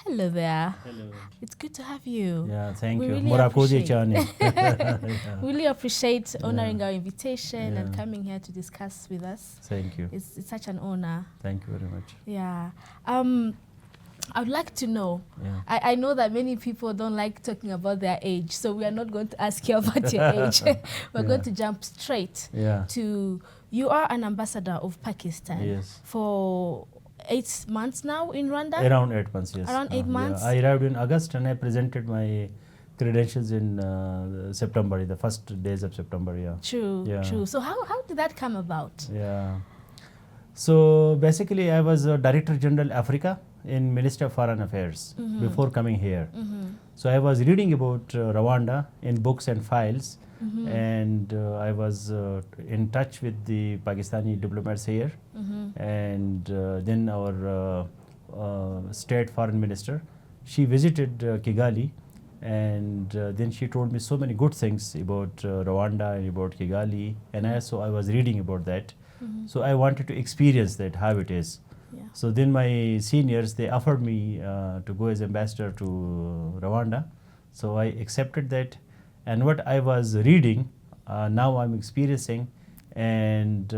Hello there. Hello. It's good to have you. Yeah, thank We you. really Morakoji appreciate- Chani. Yeah. Really appreciate honoring Yeah. our invitation and Yeah. coming here to discuss with us. Thank you. It's such an honor. Thank you very much. Yeah. I'd like to know. Yeah. I know that many people don't like talking about their age, so we are not going to ask you about your age. We're going to jump straight Yeah. to, you are an ambassador of Pakistan Yes. for 8 months now in Rwanda? Around 8 months, yes. Around 8 months? Yeah. I arrived in August and I presented my credentials in September, the first days of September, yeah. True, Yeah. true. So how did that come about? Yeah. So basically I was Director General Africa in Ministry of Foreign Affairs before coming here. So I was reading about Rwanda in books and files, and I was in touch with the Pakistani diplomats here, and then our state foreign minister, she visited Kigali, and then she told me so many good things about Rwanda and about Kigali, and I was reading about that. So I wanted to experience that, how it is. Yeah. So then my seniors, they offered me to go as ambassador to Rwanda. So I accepted that. And what I was reading, now I'm experiencing. And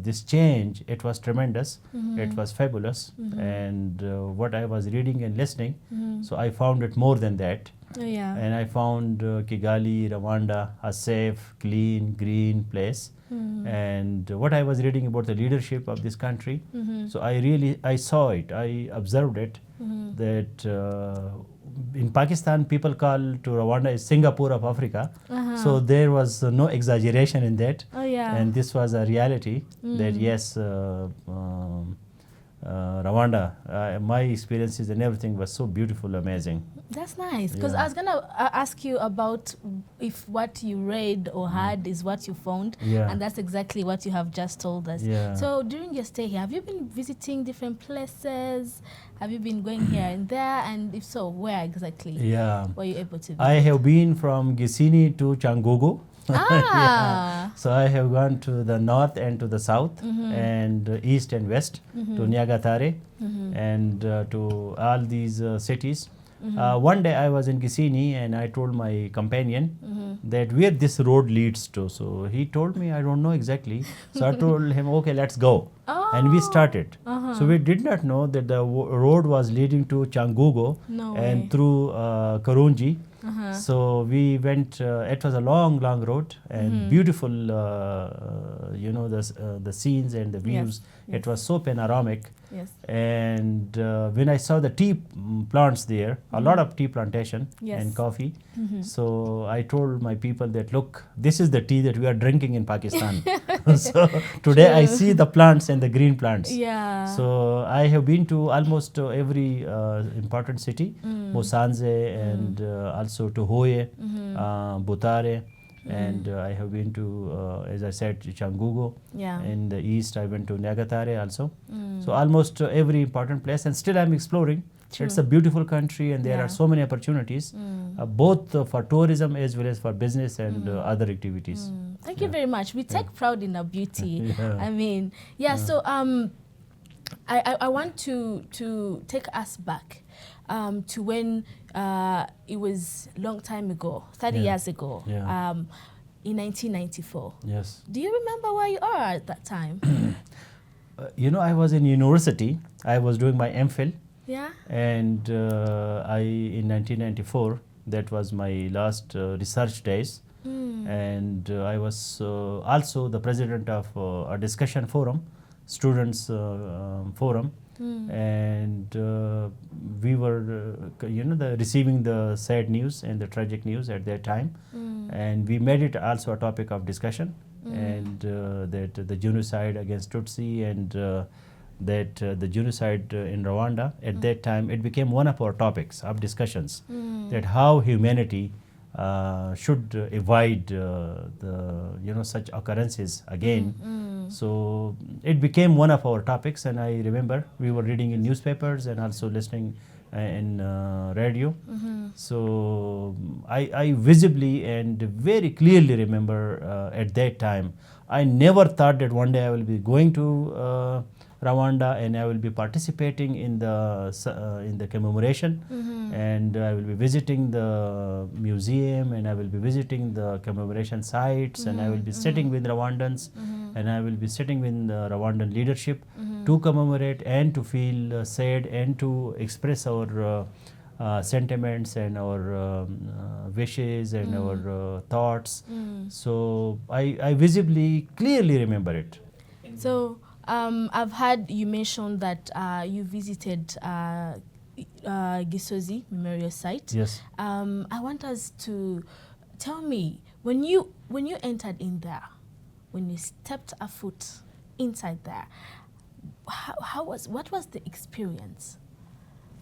this change, it was tremendous. It was fabulous. And what I was reading and listening, so I found it more than that. Oh, yeah. And I found Kigali, Rwanda, a safe, clean, green place. And what I was reading about the leadership of this country, so I saw it, I observed it, that in Pakistan people call to Rwanda is Singapore of Africa. So there was no exaggeration in that. Oh, yeah. And this was a reality that yes, Rwanda, my experiences and everything was so beautiful, amazing. That's nice, because Yeah. I was going to ask you about if what you read or heard is what you found, Yeah. and that's exactly what you have just told us. Yeah. So during your stay here, have you been visiting different places? Have you been going here and there? And if so, where exactly Yeah. were you able to visit? I have been from Gisini to Changugu. Ah. So I have gone to the north and to the south, and east and west, to Nyagatare, and to all these cities. One day I was in Gisini and I told my companion that where this road leads to. So he told me, I don't know exactly. So I told him, okay, let's go. And we started. So we did not know that the road was leading to Changugo No and way. through Karunji. So we went, it was a long, long road and beautiful, the scenes and the views. Yes. It was so panoramic. Yes. And when I saw the tea plants there, a lot of tea plantation Yes. and coffee. So I told my people that, look, this is the tea that we are drinking in Pakistan. So today I see the plants and the green plants. Yeah. So I have been to almost every important city, Musanze and also to Hoye, Butare, and I have been to, as I said, Changugo. Yeah. In the east, I went to Nyagatare also. So almost every important place, and still I'm exploring. True. It's a beautiful country, and there Yeah. are so many opportunities, both for tourism as well as for business and other activities. Thank you very much. We take pride in our beauty. Yeah. I mean, yeah. So I want to take us back to when it was a long time ago, 30 Yeah. years ago, Yeah. in 1994. Yes. Do you remember where you are at that time? I was in university. I was doing my MPhil. Yeah. And in 1994, that was my last research days. And I was also the president of a discussion forum, students forum. And we were, receiving the sad news and the tragic news at that time. And we made it also a topic of discussion. And that the genocide against Tutsi and that the genocide in Rwanda, at that time, it became one of our topics of discussions, that how humanity should avoid such occurrences again. So it became one of our topics, and I remember we were reading in newspapers and also listening in radio. So I visibly and very clearly remember at that time, I never thought that one day I will be going to Rwanda, and I will be participating in the commemoration, and I will be visiting the museum, and I will be visiting the commemoration sites, and I will be sitting with Rwandans, and I will be sitting with the Rwandan leadership to commemorate and to feel sad and to express our sentiments and our wishes and our thoughts. So I visibly, clearly remember it. So I've heard you mention that you visited Gisozi Memorial Site. Yes. I want us to tell me, when you entered in there, when you stepped a foot inside there, what was the experience?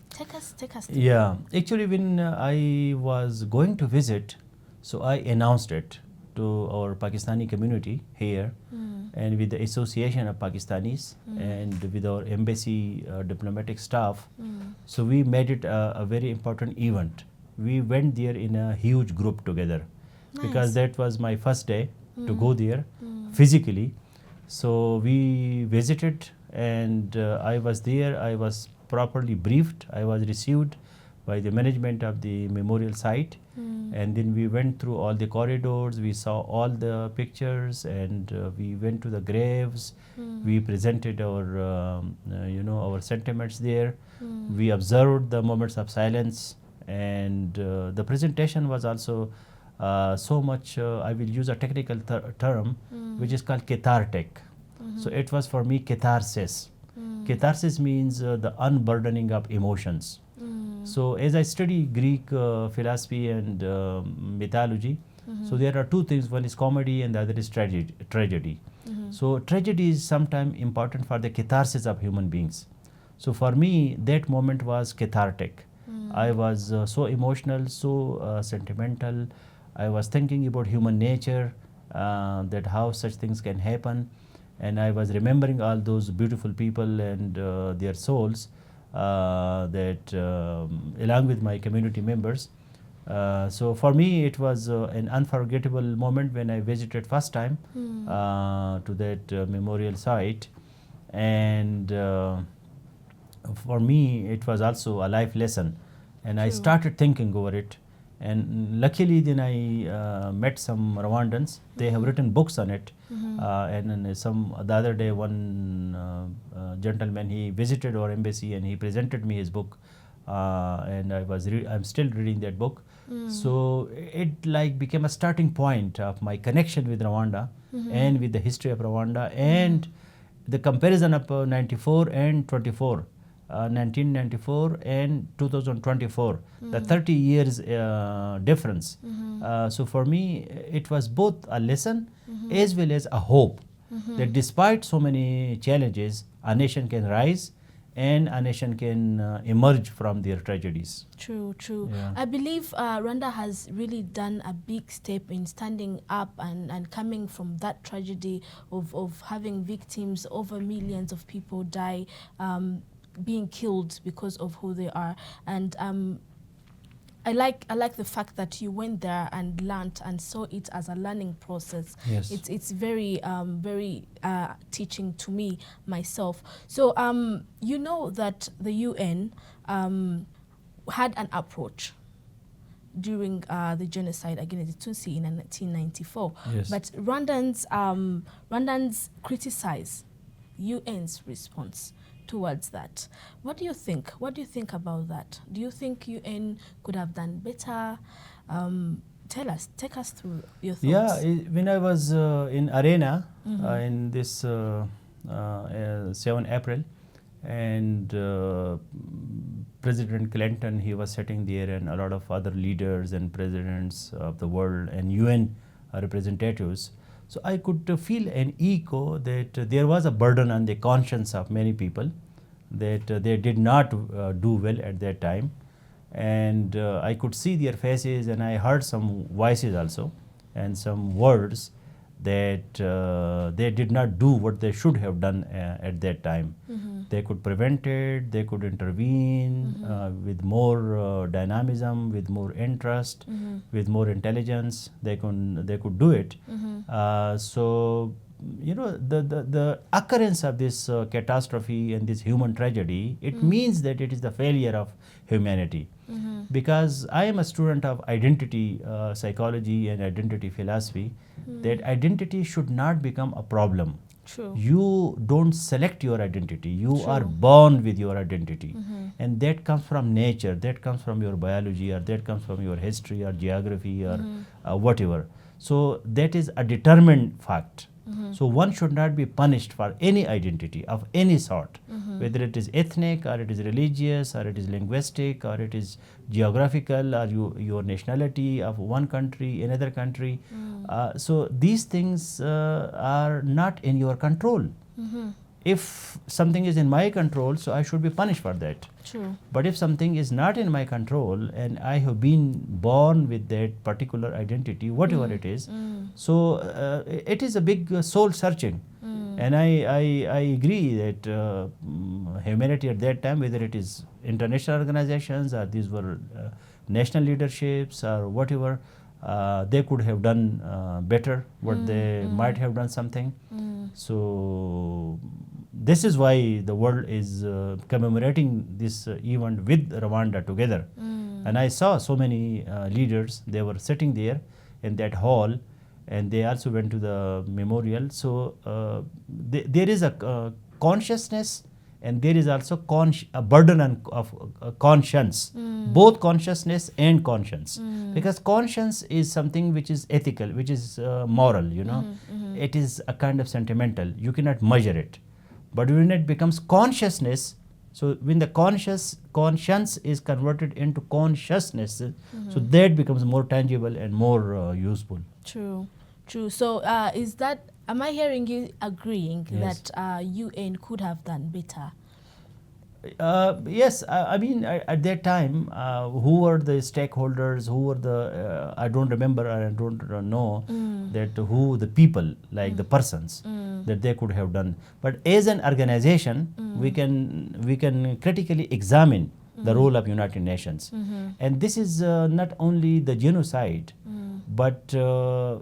Take us through. Yeah, actually, when I was going to visit, so I announced it to our Pakistani community here, and with the Association of Pakistanis, and with our embassy diplomatic staff. So we made it a very important event. We went there in a huge group together, because that was my first day to go there physically. So we visited, and I was there. I was properly briefed. I was received by the management of the memorial site, and then we went through all the corridors. We saw all the pictures, and we went to the graves. We presented our our sentiments there. We observed the moments of silence, and the presentation was also so much, I will use a technical term, which is called cathartic. So it was for me catharsis. Catharsis means the unburdening of emotions. So as I study Greek philosophy and mythology, so there are two things. One is comedy and the other is tragedy. So tragedy is sometimes important for the catharsis of human beings. So for me, that moment was cathartic. I was so emotional, so sentimental. I was thinking about human nature, that how such things can happen. And I was remembering all those beautiful people and their souls, that along with my community members. So for me, it was an unforgettable moment when I visited first time to that memorial site. And for me, it was also a life lesson. And I started thinking over it. And luckily, then I met some Rwandans. They have written books on it. And then the other day, one gentleman, he visited our embassy and he presented me his book. And I'm still reading that book. So it like became a starting point of my connection with Rwanda and with the history of Rwanda and the comparison of 94 and 24. 1994 and 2024, the 30 years difference. So for me, it was both a lesson as well as a hope that despite so many challenges, a nation can rise and a nation can emerge from their tragedies. True. Yeah. I believe Rwanda has really done a big step in standing up and coming from that tragedy of having victims. Over millions of people die, being killed because of who they are. And I like the fact that you went there and learned and saw it as a learning process. Yes. It's very teaching to me myself. So you know that the UN had an approach during the genocide against the Tutsi in 1994. Yes. But Rwandans criticize UN's response towards that. What do you think? What do you think about that? Do you think UN could have done better? Take us through your thoughts. Yeah, when I was in Arena in this 7 April, and President Clinton, he was sitting there, and a lot of other leaders and presidents of the world and UN representatives. So I could feel an echo that there was a burden on the conscience of many people, that they did not do well at that time. And I could see their faces, and I heard some voices also and some words that they did not do what they should have done at that time. They could prevent it, they could intervene with more dynamism, with more interest, with more intelligence. They could do it. So the occurrence of this catastrophe and this human tragedy, it means that it is the failure of humanity. Because I am a student of identity psychology and identity philosophy, that identity should not become a problem. True. You don't select your identity, you True. are born with your identity. And that comes from nature, that comes from your biology, or that comes from your history or geography or whatever. So that is a determined fact. So one should not be punished for any identity of any sort, whether it is ethnic or it is religious or it is linguistic or it is geographical or your nationality of one country, another country. So these things are not in your control. If something is in my control, so I should be punished for that. True. But if something is not in my control and I have been born with that particular identity, whatever it is, so it is a big soul searching. And I agree that humanity at that time, whether it is international organizations or these were national leaderships or whatever, they could have done better, what they might have done something. So this is why the world is commemorating this event with Rwanda together. And I saw so many leaders, they were sitting there in that hall, and they also went to the memorial. So there is a consciousness, and there is also a burden of conscience, both consciousness and conscience. Because conscience is something which is ethical, which is moral, It is a kind of sentimental. You cannot measure it. But when it becomes consciousness, so when the conscience is converted into consciousness, so that becomes more tangible and more useful. True, true. So am I hearing you agreeing Yes. that UN could have done better? Yes, I mean at that time, who were the stakeholders? Who were the? I don't remember. I don't know that who the people, like the persons, that they could have done. But as an organization, we can critically examine the role of United Nations, and this is not only the genocide, but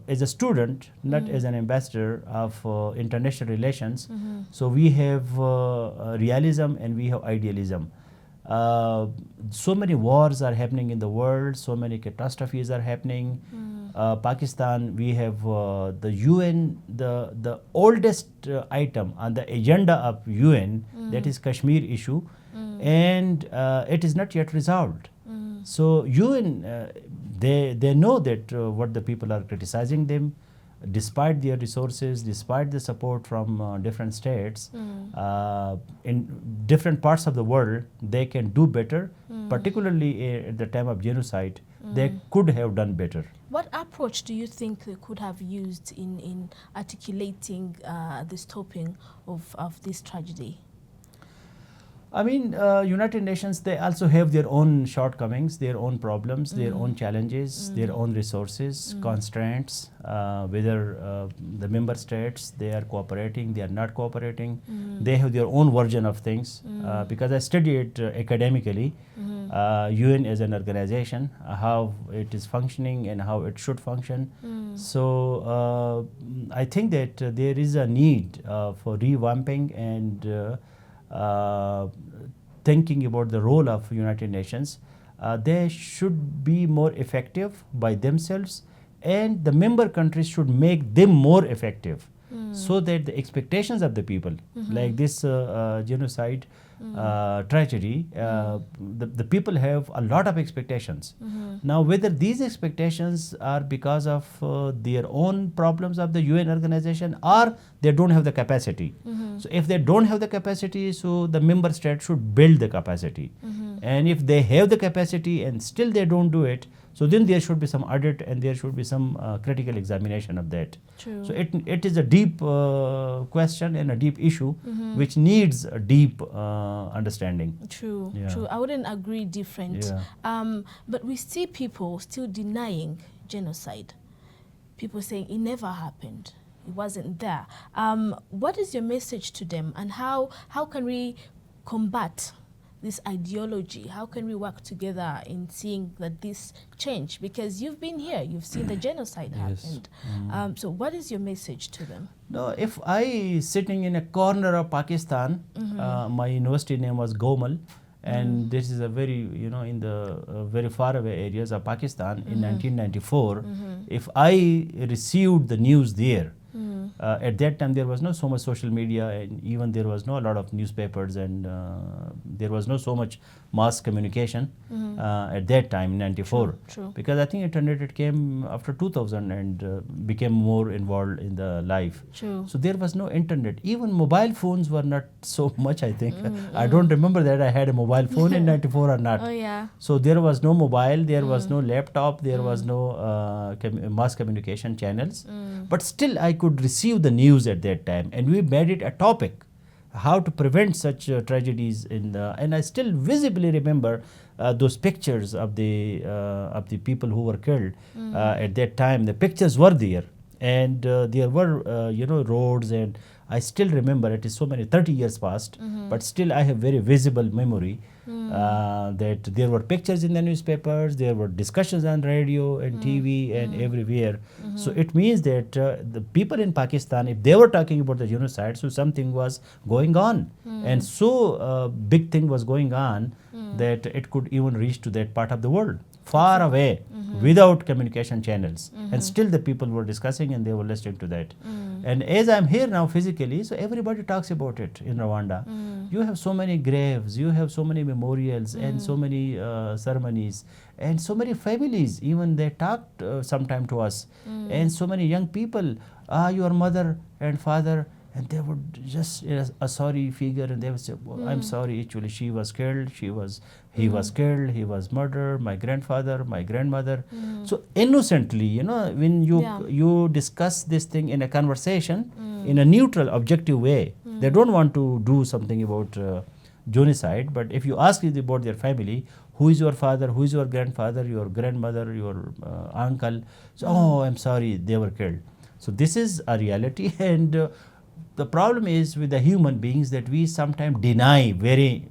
as a student, not as an ambassador of international relations. So we have realism and we have idealism. So many wars are happening in the world, so many catastrophes are happening. Pakistan, we have the UN, the oldest item on the agenda of UN, that is Kashmir issue, and it is not yet resolved. So UN, they know that what the people are criticizing them, despite their resources, despite the support from different states, in different parts of the world, they can do better, particularly at the time of genocide, they could have done better. What approach do you think they could have used in articulating the stopping of this tragedy? I mean, United Nations, they also have their own shortcomings, their own problems, their own challenges, their own resources, constraints, whether the member states, they are cooperating, they are not cooperating. They have their own version of things. Because I studied academically, UN as an organization, how it is functioning and how it should function. So I think that there is a need for revamping and thinking about the role of United Nations. They should be more effective by themselves, and the member countries should make them more effective, so that the expectations of the people, like this genocide tragedy, the people have a lot of expectations. Now, whether these expectations are because of their own problems of the UN organization, or they don't have the capacity. So if they don't have the capacity, so the member state should build the capacity. And if they have the capacity and still they don't do it, so then there should be some audit and there should be some critical examination of that. True. So it is a deep question and a deep issue which needs a deep understanding. True, Yeah. true. I wouldn't agree different. Yeah. But we see people still denying genocide. People saying it never happened. It wasn't there. What is your message to them, and how can we combat this ideology? How can we work together in seeing that this change? Because you've been here, you've seen the genocide happened. So what is your message to them? No, if I sitting in a corner of Pakistan, my university name was Gomal, and this is a very, in the very far away areas of Pakistan in 1994. If I received the news there, at that time there was no so much social media, and even there was no a lot of newspapers, and there was no so much mass communication at that time in 94. True. Because I think internet came after 2000 and became more involved in the life. True. So there was no internet. Even mobile phones were not so much, I think. I don't remember that I had a mobile phone in 94 or not. Oh yeah. So there was no mobile, there was no laptop, there was no mass communication channels. But still I could receive the news at that time, and we made it a topic, how to prevent such tragedies and I still visibly remember those pictures of the people who were killed at that time. The pictures were there, and there were roads, and I still remember. It is so many 30 years past, but still I have very visible memory that there were pictures in the newspapers, there were discussions on radio and TV and everywhere. So it means that the people in Pakistan, if they were talking about the genocide, so something was going on, and so big thing was going on that it could even reach to that part of the world, far away, without communication channels, and still the people were discussing and they were listening to that. And as I'm here now physically, so everybody talks about it in Rwanda. You have so many graves, you have so many memorials, and so many ceremonies, and so many families, even they talked sometime to us, and so many young people, your mother and father, and they would just a sorry figure, and they would say, well, I'm sorry, actually she was killed, he was killed, he was murdered, my grandfather, my grandmother. So innocently, when you discuss this thing in a conversation, in a neutral, objective way, they don't want to do something about genocide. But if you ask about their family, who is your father, who is your grandfather, your grandmother, your uncle, so, oh, I'm sorry, they were killed. So this is a reality, and the problem is with the human beings that we sometimes deny very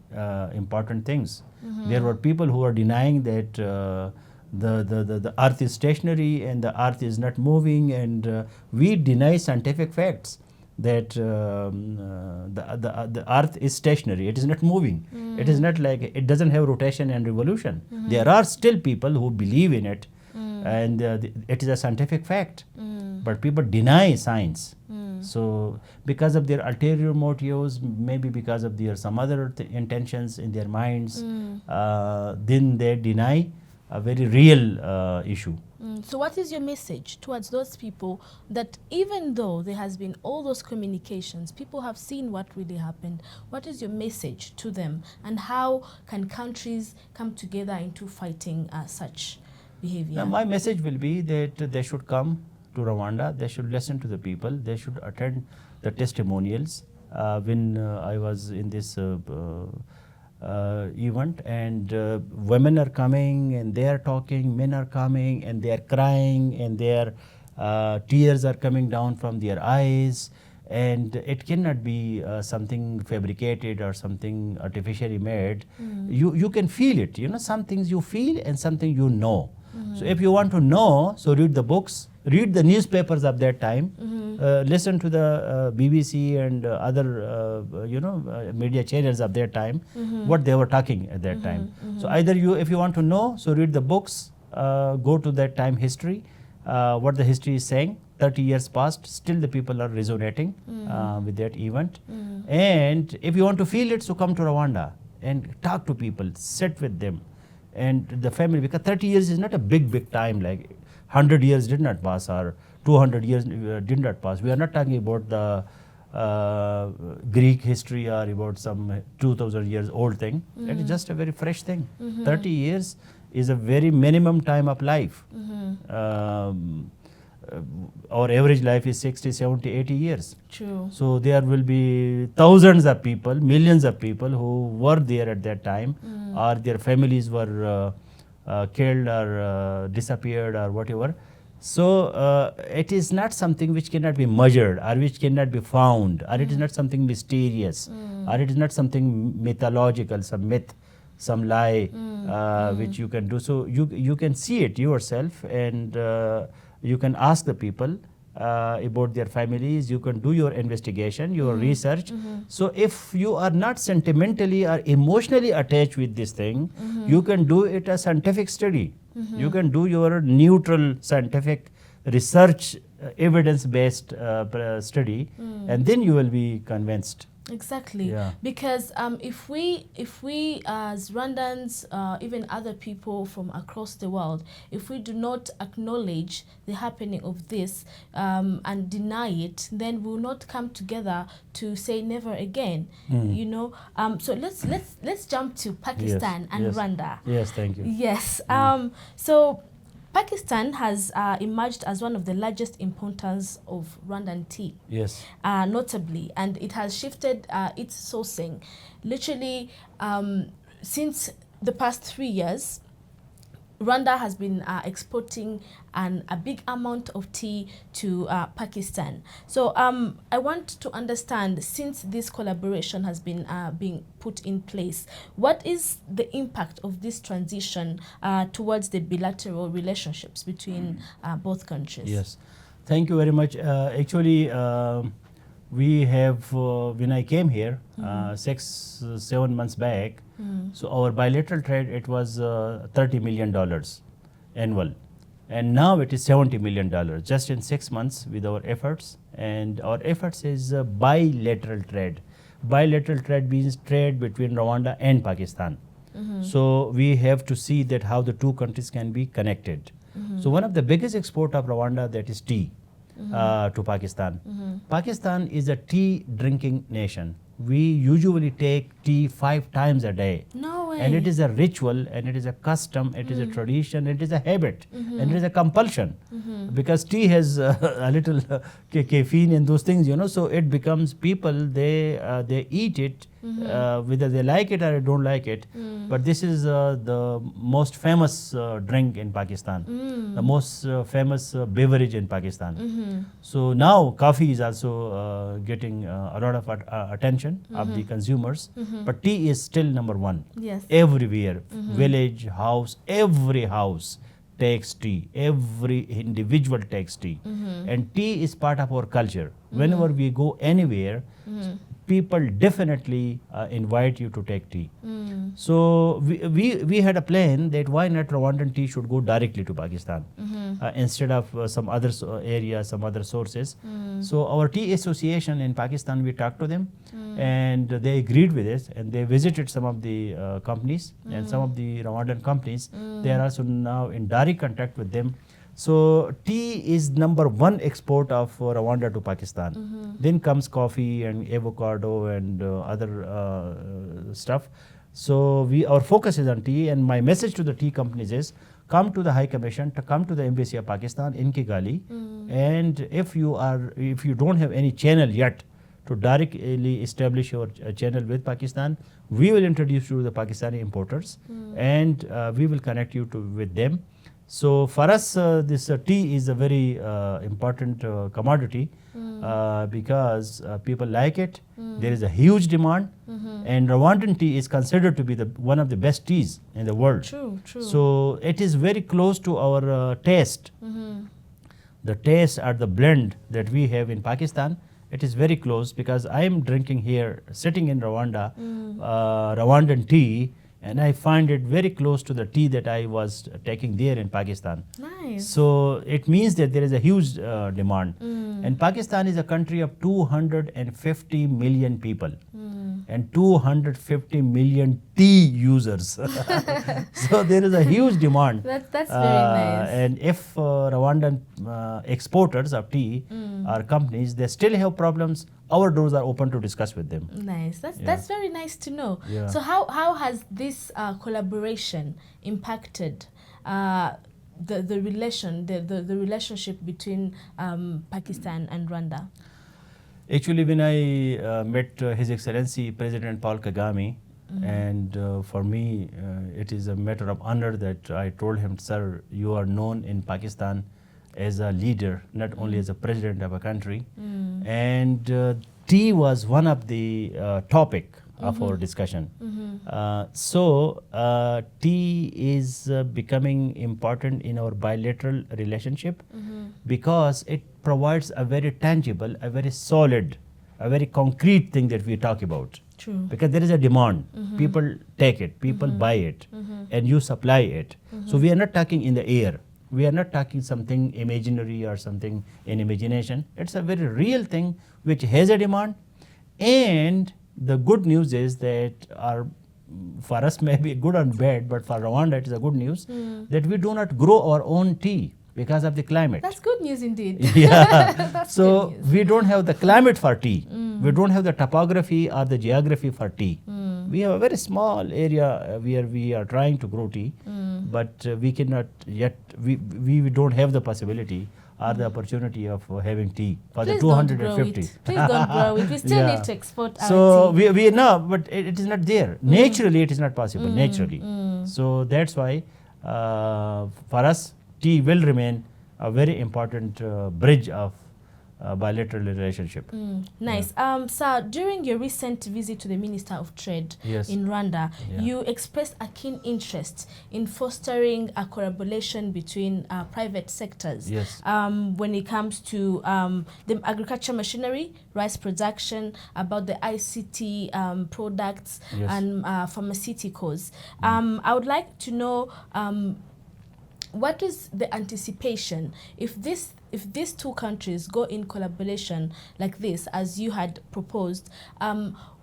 important things. There were people who are denying that the earth is stationary and the earth is not moving, and we deny scientific facts that the earth is stationary, it is not moving. It is not like, it doesn't have rotation and revolution. There are still people who believe in it, and it is a scientific fact, but people deny science. So because of their ulterior motives, maybe because of their some other intentions in their minds, then they deny a very real issue. So what is your message towards those people that even though there has been all those communications, people have seen what really happened? What is your message to them, and how can countries come together into fighting such behavior? Now, my message will be that they should come to Rwanda, they should listen to the people, they should attend the testimonials. When I was in this event, and women are coming and they are talking, men are coming and they are crying, and their tears are coming down from their eyes, and it cannot be something fabricated or something artificially made. You can feel it, some things you feel and something you know. So if you want to know, so read the books, read the newspapers of that time, listen to the BBC and other media channels of their time, what they were talking at that time. So either if you want to know, so read the books, go to that time history, what the history is saying. 30 years past, still the people are resonating with that event. And if you want to feel it, so come to Rwanda and talk to people, sit with them and the family, because 30 years is not a big time, like 100 years did not pass or 200 years did not pass. We are not talking about the Greek history or about some 2000 years old thing. It is just a very fresh thing. 30 years is a very minimum time of life. Our average life is 60, 70, 80 years. True. So there will be thousands of people, millions of people who were there at that time, or their families were killed or disappeared or whatever. So it is not something which cannot be measured or which cannot be found, or it is not something mysterious, or it is not something mythological, some myth, some lie which you can do. So you can see it yourself, and you can ask the people about their families. You can do your investigation, your research. So if you are not sentimentally or emotionally attached with this thing, you can do it a scientific study. You can do your neutral scientific research, evidence-based study, and then you will be convinced. Exactly, Yeah. because if we as Rwandans, even other people from across the world, if we do not acknowledge the happening of this and deny it, then we will not come together to say never again. You know, so let's jump to Pakistan and yes. Rwanda. Yes, thank you. Yes. So Pakistan has emerged as one of the largest importers of Rwandan tea. Yes. Notably, and it has shifted its sourcing. Literally, since the past 3 years, Rwanda has been exporting a big amount of tea to Pakistan. So I want to understand, since this collaboration has been being put in place, what is the impact of this transition towards the bilateral relationships between both countries? Yes, thank you very much. Actually, we have, when I came here 6-7 months back, so our bilateral trade, it was $30 million annual, and now it is $70 million just in 6 months with our efforts. And our efforts is bilateral trade. Bilateral trade means trade between Rwanda and Pakistan. So we have to see that how the two countries can be connected. So one of the biggest export of Rwanda, that is tea to Pakistan. Pakistan is a tea drinking nation. We usually take tea 5 times a day. No way. And it is a ritual, and it is a custom, it is a tradition, it is a habit, and it is a compulsion. Because tea has a little caffeine and those things, you know, so it becomes, people, they eat it, whether they like it or don't like it. But this is the most famous drink in Pakistan, the most famous beverage in Pakistan. So now coffee is also getting a lot of attention of the consumers, but tea is still number one. Yes. Everywhere, village, house, every house takes tea. Every individual takes tea. And tea is part of our culture. Whenever we go anywhere, people definitely invite you to take tea. So we had a plan that why not Rwandan tea should go directly to Pakistan instead of some other areas, some other sources. So our tea association in Pakistan, we talked to them, and they agreed with it, and they visited some of the companies, and some of the Rwandan companies. They are also now in direct contact with them. So tea is number one export of Rwanda to Pakistan. Then comes coffee and avocado and other stuff. So our focus is on tea, and my message to the tea companies is, come to the High Commission, to come to the Embassy of Pakistan in Kigali, and if you don't have any channel yet to directly establish your channel with Pakistan, we will introduce you to the Pakistani importers, and we will connect you with them. So for us, this tea is a very important commodity because people like it. There is a huge demand, and Rwandan tea is considered to be one of the best teas in the world. True, true. So it is very close to our taste. The taste or the blend that we have in Pakistan, it is very close, because I am drinking here, sitting in Rwanda, Rwandan tea, and I find it very close to the tea that I was taking there in Pakistan. Nice. So it means that there is a huge demand. And Pakistan is a country of 250 million people and 250 million tea users. So there is a huge demand. That's very nice. And if Rwandan exporters of tea or companies, they still have problems, our doors are open to discuss with them. Nice. That's very nice to know. Yeah. So how has this collaboration impacted the relationship between Pakistan and Rwanda? Actually, when I met His Excellency President Paul Kagame, and for me, it is a matter of honor that I told him, sir, you are known in Pakistan as a leader, not only as a president of a country. And tea was one of the topic of our discussion. So tea is becoming important in our bilateral relationship because it provides a very tangible, a very solid, a very concrete thing that we talk about. True. Because there is a demand. People take it, people buy it, and you supply it. So we are not talking in the air. We are not talking something imaginary or something in imagination. It's a very real thing which has a demand. And the good news is that for us maybe good or bad, but for Rwanda it is a good news that we do not grow our own tea because of the climate. That's good news indeed. Yeah. That's So good news. we don't have the climate for tea. We don't have the topography or the geography for tea. We have a very small area where we are trying to grow tea, but we cannot yet, we don't have the possibility or the opportunity of having tea for Please the don't 250. grow it. Please don't grow it. We still Yeah. need to export our So tea. we know, but it is not there. Naturally, it is not possible. Naturally. So that's why for us, tea will remain a very important bridge of bilateral relationship. Nice. Sir, during your recent visit to the Minister of Trade Yes. in Rwanda, Yeah. you expressed a keen interest in fostering a collaboration between private sectors Yes. when it comes to the agriculture machinery, rice production, about the ICT products, Yes. and pharmaceuticals. I would like to know what is the anticipation if these two countries go in collaboration like this, as you had proposed?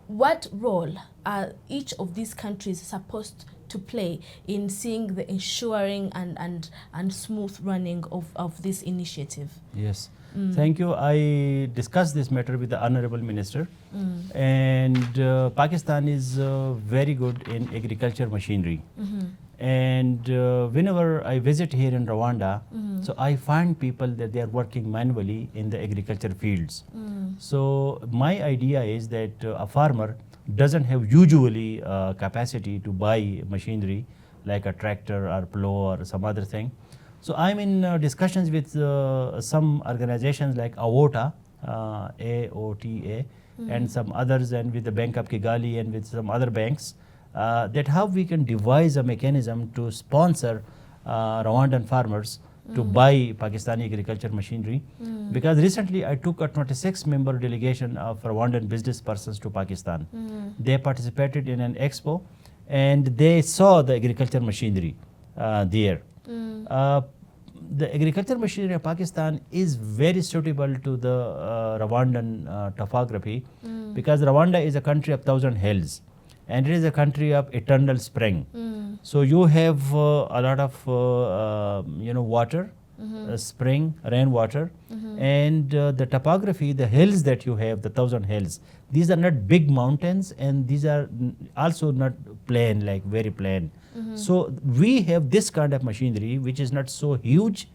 What role are each of these countries supposed to play in seeing the ensuring and smooth running of this initiative? Yes. Thank you. I discussed this matter with the Honorable Minister, and Pakistan is very good in agriculture machinery. And whenever I visit here in Rwanda, so I find people that they are working manually in the agriculture fields. So my idea is that a farmer doesn't have usually capacity to buy machinery like a tractor or plow or some other thing. So I'm in discussions with some organizations like AOTA, AOTA, and some others, and with the Bank of Kigali and with some other banks, that how we can devise a mechanism to sponsor Rwandan farmers to buy Pakistani agriculture machinery. Because recently I took a 26-member delegation of Rwandan business persons to Pakistan. They participated in an expo and they saw the agriculture machinery there. The agriculture machinery of Pakistan is very suitable to the Rwandan topography, because Rwanda is a country of 1,000 hills. And it is a country of eternal spring. So you have a lot of water, spring, rainwater, and the topography, the hills that you have, the 1,000 hills, these are not big mountains, and these are also not plain, like very plain. So we have this kind of machinery which is not so huge,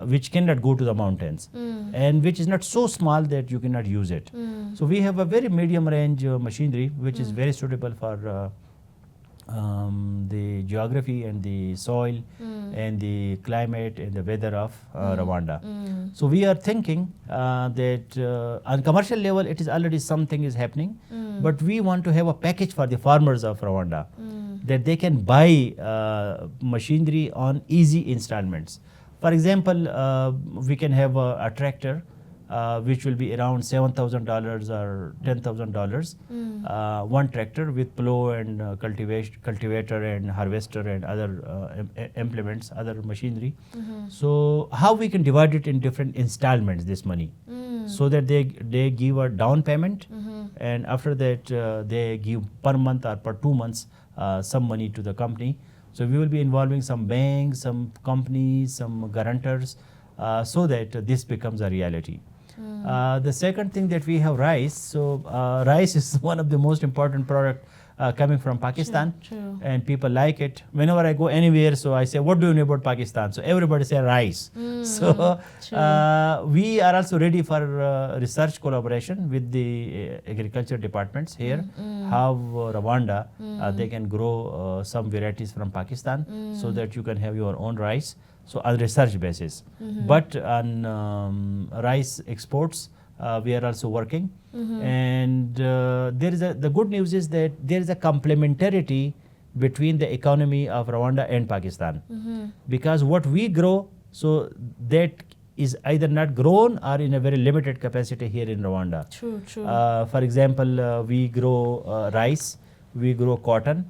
which cannot go to the mountains, and which is not so small that you cannot use it. So we have a very medium range machinery which is very suitable for the geography and the soil and the climate and the weather of Rwanda. So we are thinking that on commercial level it is already something is happening, but we want to have a package for the farmers of Rwanda, that they can buy machinery on easy installments. For example, we can have a tractor which will be around $7,000 or $10,000, one tractor with plow and cultivator and harvester and other implements, other machinery. So how we can divide it in different installments, this money, so that they give a down payment, and after that they give per month or per 2 months some money to the company. So we will be involving some banks, some companies, some guarantors, so that this becomes a reality. The second thing that we have rice. So rice is one of the most important product coming from Pakistan. True. And people like it. Whenever I go anywhere, so I say, what do you know about Pakistan? So everybody say rice. So we are also ready for research collaboration with the agriculture departments here, how Rwanda, they can grow some varieties from Pakistan so that you can have your own rice. So on research basis. But on rice exports, we are also working. And there is the good news is that there is a complementarity between the economy of Rwanda and Pakistan. Because what we grow, so that is either not grown or in a very limited capacity here in Rwanda. True. For example, we grow rice, we grow cotton,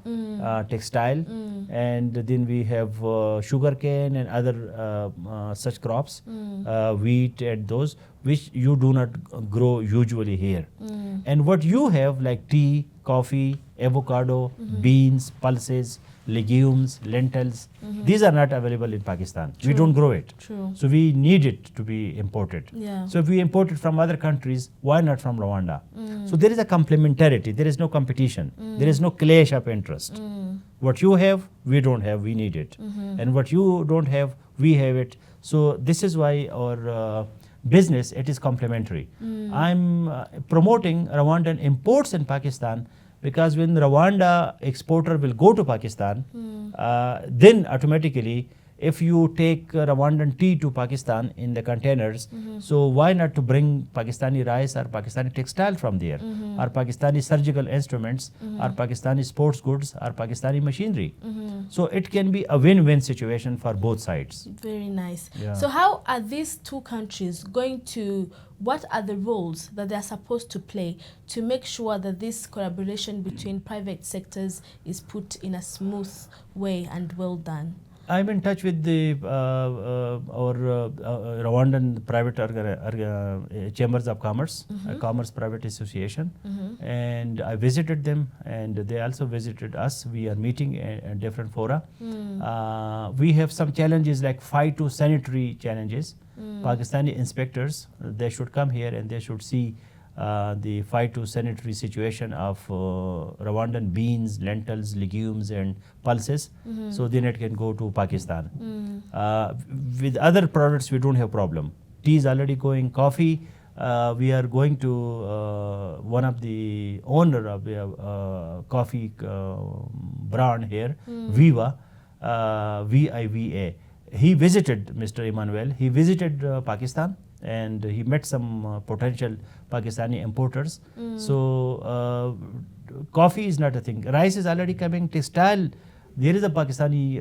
textile, and then we have sugarcane and other such crops, wheat and those which you do not grow usually here. And what you have like tea, coffee, avocado, beans, pulses, legumes, lentils, these are not available in Pakistan. We don't grow it. True. So we need it to be imported. Yeah. So if we import it from other countries, why not from Rwanda? So there is a complementarity. There is no competition. There is no clash of interest. What you have, we don't have. We need it. And what you don't have, we have it. So this is why our business, it is complementary. I'm promoting Rwandan imports in Pakistan because when Rwanda exporter will go to Pakistan, then automatically if you take Rwandan tea to Pakistan in the containers, so why not to bring Pakistani rice or Pakistani textile from there, or Pakistani surgical instruments, or Pakistani sports goods, or Pakistani machinery. So it can be a win-win situation for both sides. Very nice. Yeah. So how are these two countries going to, what are the roles that they are supposed to play to make sure that this collaboration between private sectors is put in a smooth way and well done? I'm in touch with the our Rwandan private chambers of commerce, Commerce Private Association, and I visited them, and they also visited us. We are meeting at different fora. We have some challenges like phytosanitary challenges. Pakistani inspectors, they should come here and they should see the phytosanitary situation of Rwandan beans, lentils, legumes and pulses. So then it can go to Pakistan. With other products we don't have problem. Tea is already going, coffee, we are going to one of the owner of the coffee brand here, Viva, VIVA. He visited, Mr. Emmanuel, he visited Pakistan and he met some potential Pakistani importers. So coffee is not a thing. Rice is already coming. Textile, there is a Pakistani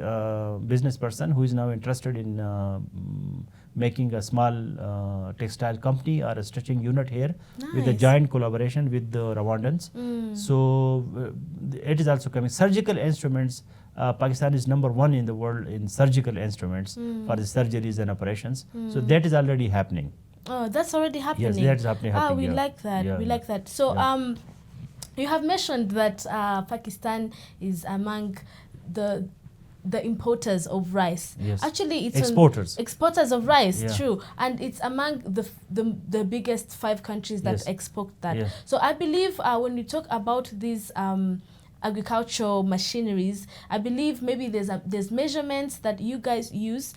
business person who is now interested in making a small textile company or a stitching unit here. Nice. With a joint collaboration with the Rwandans. So it is also coming. Surgical instruments, Pakistan is #1 in the world in surgical instruments for the surgeries and operations. So that is already happening. Oh, that's already happening. Yes, that's happening. We like that. Yeah, we like that. So you have mentioned that Pakistan is among the importers of rice. Yes. Actually, it's exporters of rice. Yeah. True, and it's among the biggest 5 countries that export that. Yes. So I believe when you talk about these agricultural machineries, I believe maybe there's measurements that you guys use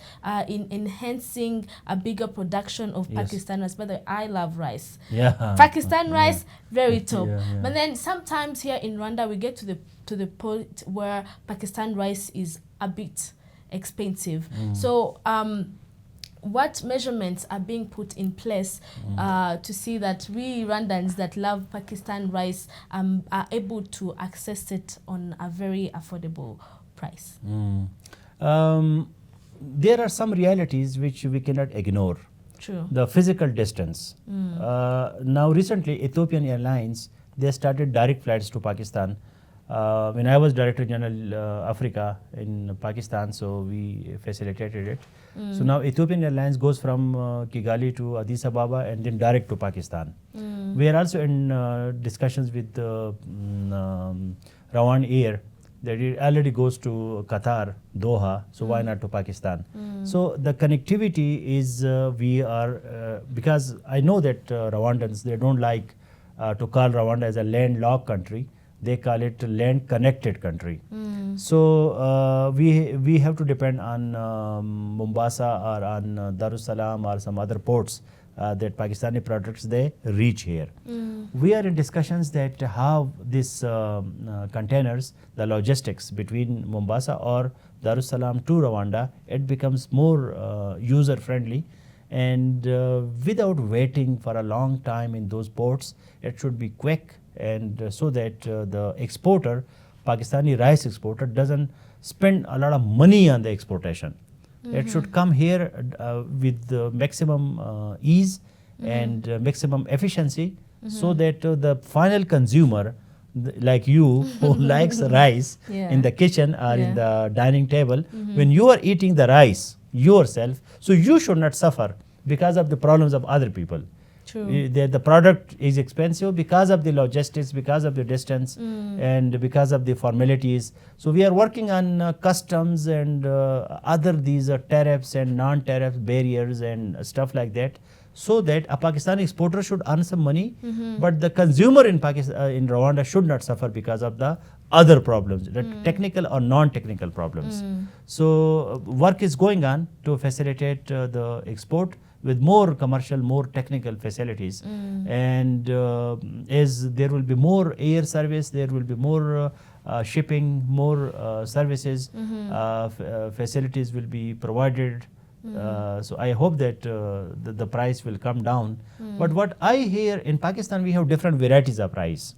in enhancing a bigger production of Pakistan rice. By the way, I love rice. Yeah. Pakistan rice, very top. Yeah. But then sometimes here in Rwanda we get to the point where Pakistan rice is a bit expensive. So what measurements are being put in place to see that we Rwandans that love Pakistan rice are able to access it on a very affordable price? There are some realities which we cannot ignore. True. The physical distance. Now recently Ethiopian Airlines, they started direct flights to Pakistan. When I was Director General Africa in Pakistan, so we facilitated it. So now Ethiopian Airlines goes from Kigali to Addis Ababa and then direct to Pakistan. We are also in discussions with Rwand Air that it already goes to Qatar, Doha, so why not to Pakistan? So the connectivity is, we are, because I know that Rwandans, they don't like to call Rwanda as a landlocked country. They call it land connected country. So we have to depend on Mombasa or on Darussalam or some other ports that Pakistani products they reach here. We are in discussions that how these containers, the logistics between Mombasa or Darussalam to Rwanda, it becomes more user friendly, and without waiting for a long time in those ports, it should be quick, and so that the exporter, Pakistani rice exporter, doesn't spend a lot of money on the exportation. It should come here with the maximum ease and maximum efficiency, so that the final consumer, like you, who likes rice in the kitchen or in the dining table, when you are eating the rice yourself, so you should not suffer because of the problems of other people. True. The product is expensive because of the logistics, because of the distance, and because of the formalities. So we are working on customs and other these tariffs and non-tariff barriers and stuff like that, so that a Pakistani exporter should earn some money, but the consumer in Pakistan, in Rwanda, should not suffer because of the other problems, the technical or non-technical problems. So work is going on to facilitate the export with more commercial, more technical facilities, and as there will be more air service, there will be more shipping, more services, facilities will be provided. So I hope that the price will come down. But what I hear, in Pakistan we have different varieties of rice.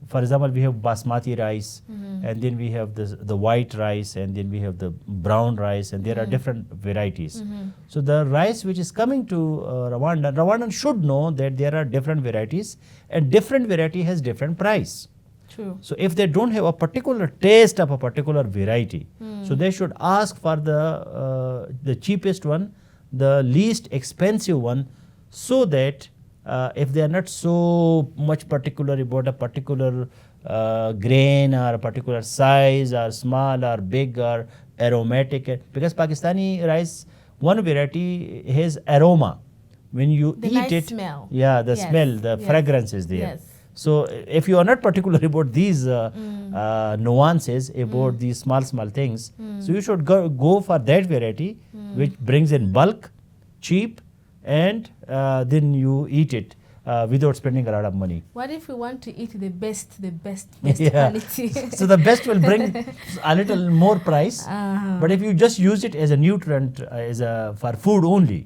For example, we have basmati rice, and then we have the white rice, and then we have the brown rice, and there are different varieties. So the rice which is coming to Rwandan should know that there are different varieties, and different variety has different price. True. So if they don't have a particular taste of a particular variety, so they should ask for the cheapest one, the least expensive one, so that if they are not so much particular about a particular grain or a particular size or small or big or aromatic, because Pakistani rice, one variety has aroma. When you The eat nice it, smell. yeah, the Yes, smell, the yes, fragrance is there. yes. So if you are not particular about these nuances about these small things, so you should go for that variety which brings in bulk, cheap, and then you eat it without spending a lot of money. What if we want to eat the best Yeah. quality? So the best will bring a little more price, but if you just use it as a nutrient, for food only,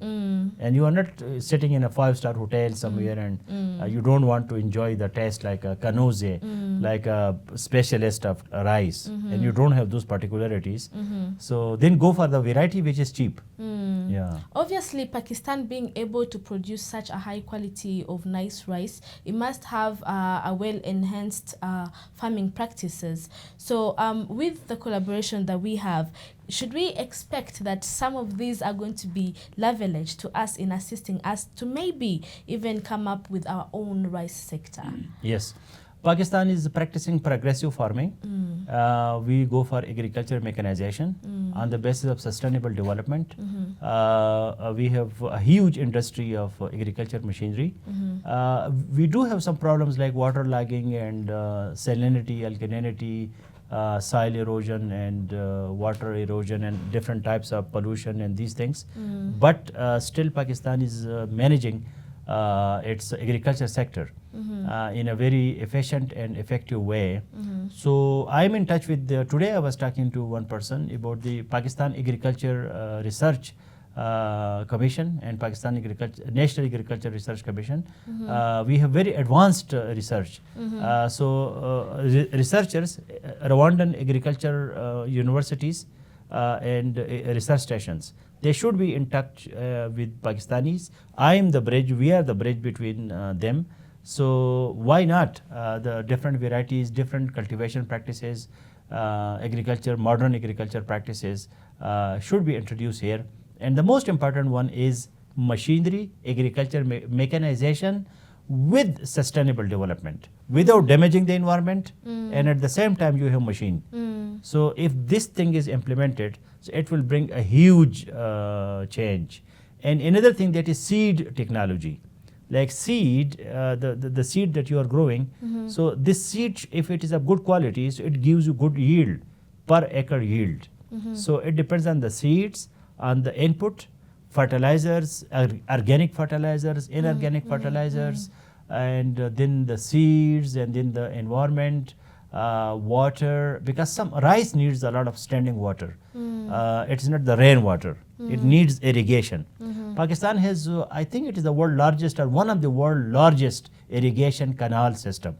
and you are not sitting in a 5-star hotel somewhere, and you don't want to enjoy the taste like a kanoze, like a specialist of rice, and you don't have those particularities, so then go for the variety which is cheap. Yeah. Obviously, Pakistan being able to produce such a high quality of nice rice, it must have a well-enhanced farming practices. So with the collaboration that we have, should we expect that some of these are going to be leveraged to us in assisting us to maybe even come up with our own rice sector? Yes. Pakistan is practicing progressive farming. We go for agriculture mechanization on the basis of sustainable development. We have a huge industry of agriculture machinery. We do have some problems like waterlogging and salinity, alkalinity, soil erosion and water erosion and different types of pollution and these things. But still Pakistan is managing its agriculture sector in a very efficient and effective way. So I'm in touch with, today I was talking to one person about the Pakistan Agriculture Research Commission and Pakistan National Agriculture Research Commission. We have very advanced research. Researchers, Rwandan agriculture universities and research stations, they should be in touch with Pakistanis. I am the bridge, we are the bridge between them. So why not the different varieties, different cultivation practices, modern agriculture practices should be introduced here. And the most important one is machinery, agriculture mechanization with sustainable development, without damaging the environment, and at the same time you have machine. So if this thing is implemented, so it will bring a huge change. And another thing, that is seed technology. like seed, the seed that you are growing. So this seed, if it is of good quality, so it gives you good yield, per acre yield. So it depends on the seeds, on the input, fertilizers, organic fertilizers, inorganic fertilizers, and then the seeds, and then the environment, water, because some rice needs a lot of standing water. It's not the rain water. It needs irrigation. Pakistan has, I think it is the world largest, or one of the world largest irrigation canal system.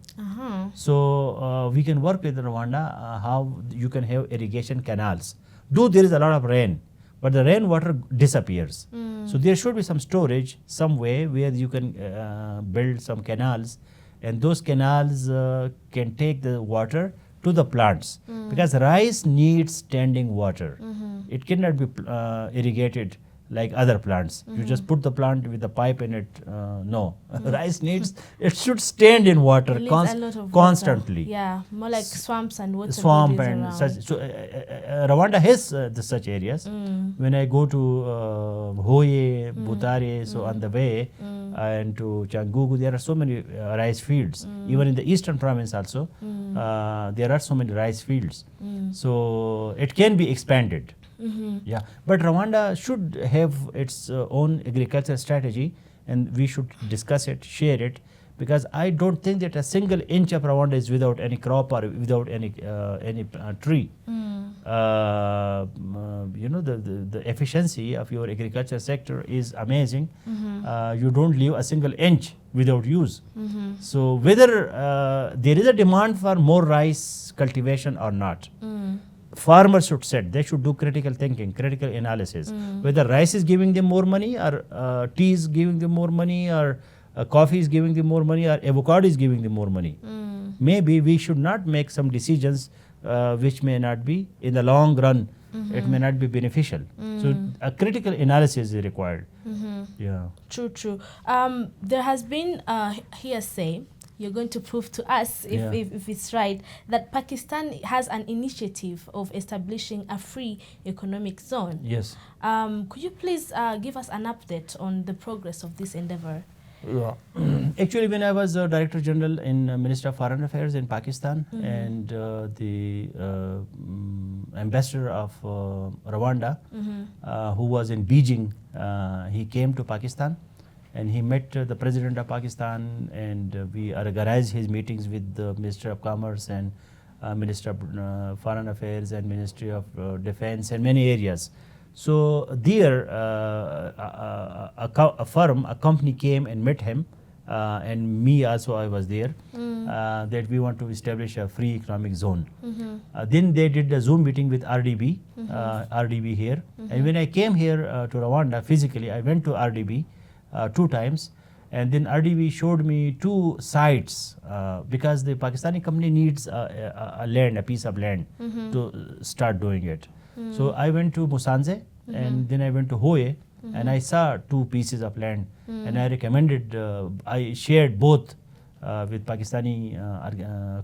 So we can work with Rwanda how you can have irrigation canals. Though there is a lot of rain, but the rainwater disappears. So there should be some storage, some way where you can build some canals, and those canals can take the water to the plants, because rice needs standing water. It cannot be irrigated like other plants. You just put the plant with the pipe in it. No, rice needs, it should stand in water constantly. Water. Yeah, more like swamps and water. Swamp and around. such. So Rwanda has such areas. When I go to Hoye, Butare, so on the way, and to Changugu, there are so many rice fields. Even in the eastern province also, there are so many rice fields. So it can be expanded. Yeah, but Rwanda should have its own agriculture strategy, and we should discuss it, share it, because I don't think that a single inch of Rwanda is without any crop or without any tree. You know, the efficiency of your agriculture sector is amazing. You don't leave a single inch without use. So whether there is a demand for more rice cultivation or not, farmers should set, they should do critical thinking, critical analysis, whether rice is giving them more money, or tea is giving them more money, or coffee is giving them more money, or avocado is giving them more money. Maybe we should not make some decisions which may not be, in the long run, it may not be beneficial. So a critical analysis is required. Yeah. True. There has been hearsay. You're going to prove to us if it's right, that Pakistan has an initiative of establishing a free economic zone. Yes. Could you please give us an update on the progress of this endeavor? Yeah. Actually, when I was Director General in Ministry of Foreign Affairs in Pakistan, and the ambassador of Rwanda, who was in Beijing, he came to Pakistan. And he met the President of Pakistan, and we organized his meetings with the Minister of Commerce and Minister of Foreign Affairs and Ministry of Defense and many areas. So there, a company came and met him, and me also, I was there, that we want to establish a free economic zone. Then they did a Zoom meeting with RDB, RDB here. And when I came here to Rwanda physically, I went to RDB 2 times, and then RDB showed me 2 sites, because the Pakistani company needs a piece of land to start doing it. So I went to Musanze, and then I went to Hoye, and I saw 2 pieces of land, and I recommended, I shared both with Pakistani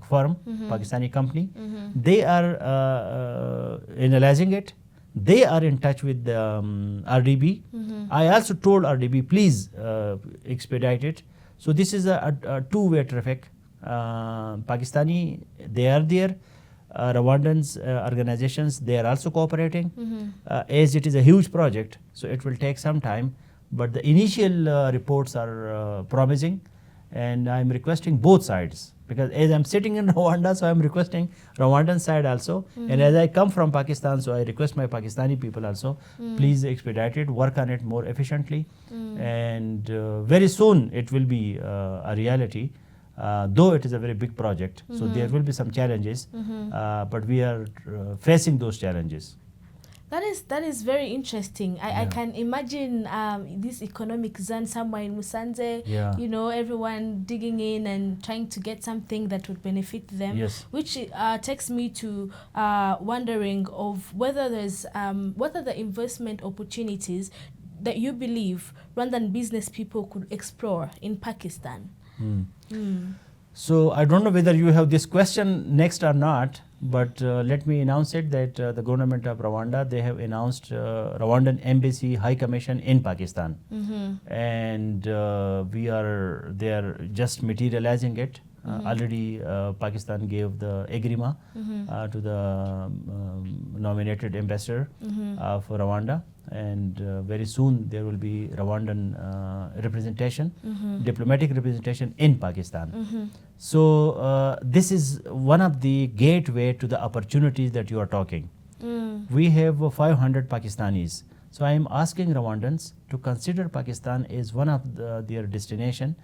firm, Pakistani company. They are analyzing it. They are in touch with RDB. I also told RDB, please expedite it. So this is a two-way traffic. Pakistani, they are there. Rwandans organizations, they are also cooperating. As it is a huge project, so it will take some time. But the initial reports are promising, and I'm requesting both sides. Because as I'm sitting in Rwanda, so I'm requesting Rwandan side also. And as I come from Pakistan, so I request my Pakistani people also, please expedite it, work on it more efficiently. And very soon it will be a reality, though it is a very big project. So there will be some challenges, but we are facing those challenges. That is very interesting. I can imagine this economic zone somewhere in Musanze, you know, everyone digging in and trying to get something that would benefit them. Yes. Which takes me to wondering of whether there's whether the investment opportunities that you believe Rwandan business people could explore in Pakistan. So I don't know whether you have this question next or not, But let me announce it that the government of Rwanda, they have announced Rwandan Embassy High Commission in Pakistan. And they are just materializing it. Already Pakistan gave the agrima to the nominated ambassador for Rwanda, and very soon there will be Rwandan representation, diplomatic representation in Pakistan. So this is one of the gateway to the opportunities that you are talking. We have 500 Pakistanis. So I am asking Rwandans to consider Pakistan as one of their destination,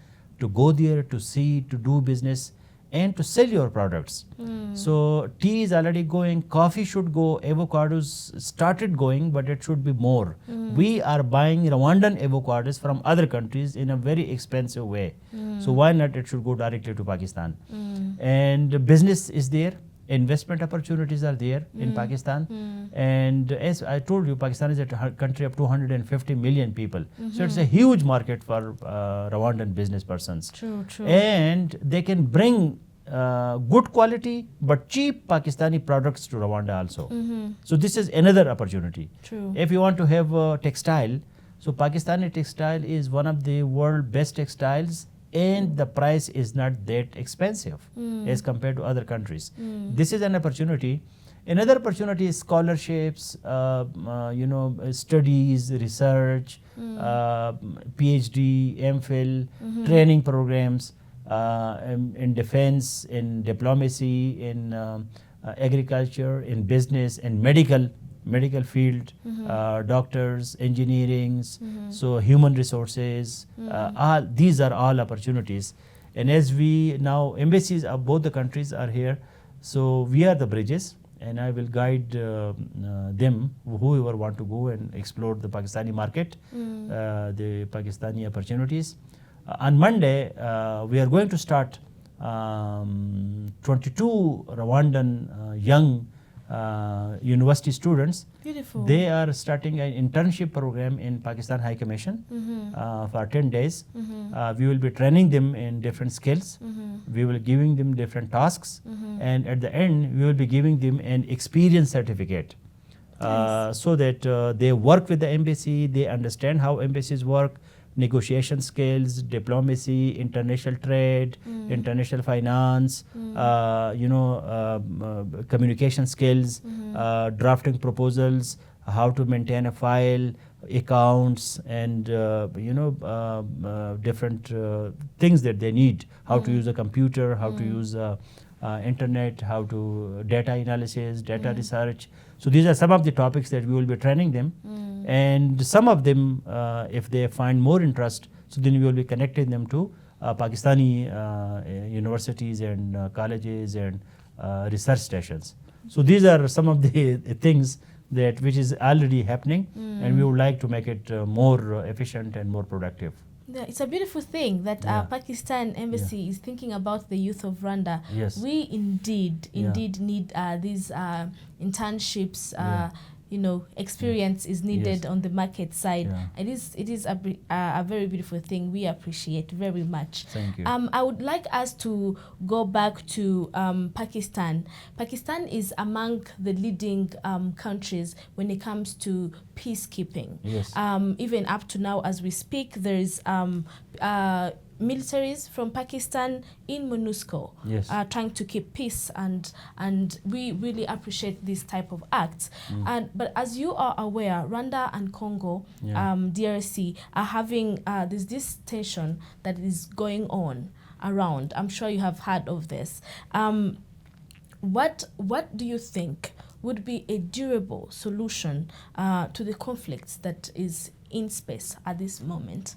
to go there, to see, to do business, and to sell your products. So tea is already going, coffee should go, avocados started going, but it should be more. We are buying Rwandan avocados from other countries in a very expensive way. So why not it should go directly to Pakistan? And business is there. Investment opportunities are there in Pakistan, and as I told you, Pakistan is a country of 250 million people, so it's a huge market for Rwandan business persons. True. And they can bring good quality but cheap Pakistani products to Rwanda also. So this is another opportunity. True. If you want to have textile, so Pakistani textile is one of the world best textiles, and the price is not that expensive as compared to other countries. This is an opportunity. Another opportunity is scholarships, studies, research, PhD, MPhil, training programs in defense, in diplomacy, in agriculture, in business, in medical field, doctors, engineering, so human resources, these are all opportunities. And as we now, embassies of both the countries are here, so we are the bridges, and I will guide them, whoever want to go and explore the Pakistani market, the Pakistani opportunities. On Monday, we are going to start 22 Rwandan young university students. Beautiful. They are starting an internship program in Pakistan High Commission for 10 days. We will be training them in different skills. We will giving them different tasks, and at the end we will be giving them an experience certificate, so that they work with the embassy, they understand how embassies work, negotiation skills, diplomacy, international trade, international finance, communication skills, drafting proposals, how to maintain a file, accounts, and different things that they need, how to use a computer, how to use internet, how to data analysis, data research. So these are some of the topics that we will be training them. And some of them, if they find more interest, so then we will be connecting them to Pakistani universities and colleges and research stations. So these are some of the things that which is already happening, and we would like to make it more efficient and more productive. Yeah, it's a beautiful thing that Pakistan embassy is thinking about the youth of Rwanda. Yes. We indeed need these internships. Experience is needed on the market side. It is a very beautiful thing. We appreciate very much. Thank you. I would like us to go back to Pakistan. Pakistan is among the leading countries when it comes to peacekeeping. Yes. Even up to now, as we speak, there is militaries from Pakistan in MONUSCO, trying to keep peace, and we really appreciate this type of acts. But as you are aware, Rwanda and Congo, DRC, are having there's this tension that is going on around. I'm sure you have heard of this. What do you think would be a durable solution to the conflicts that is in space at this moment?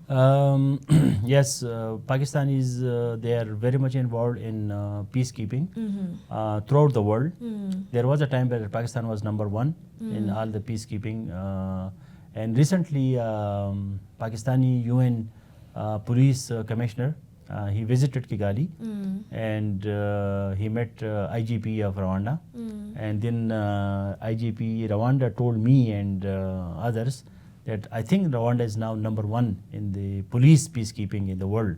Yes, Pakistan is they are very much involved in peacekeeping throughout the world. There was a time where Pakistan was number one in all the peacekeeping, and recently Pakistani UN police commissioner, he visited Kigali, and he met IGP of Rwanda, and then IGP Rwanda told me and others that I think Rwanda is now #1 in the police peacekeeping in the world.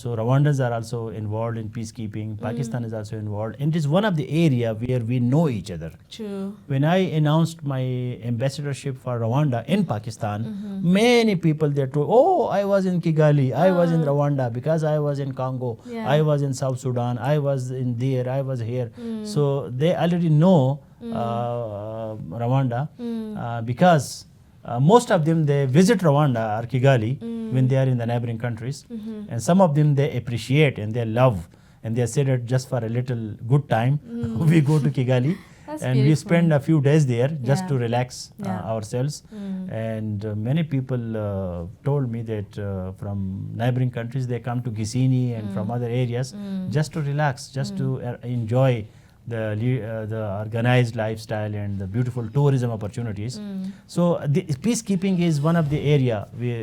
So Rwandans are also involved in peacekeeping. Pakistan is also involved, and it is one of the area where we know each other. True. When I announced my ambassadorship for Rwanda in Pakistan, many people there told, "Oh, I was in Kigali, I was in Rwanda because I was in Congo, Yeah. I was in South Sudan, I was in there, I was here." So they already know Rwanda because most of them they visit Rwanda or Kigali when they are in the neighboring countries, and some of them they appreciate and they love, and they said that just for a little good time we go to Kigali. That's And we beautiful. spend a few days there just Yeah. to relax Yeah. ourselves. And many people told me that from neighboring countries they come to Gisini and from other areas just to relax, just to enjoy the organized lifestyle and the beautiful tourism opportunities. So the peacekeeping is one of the area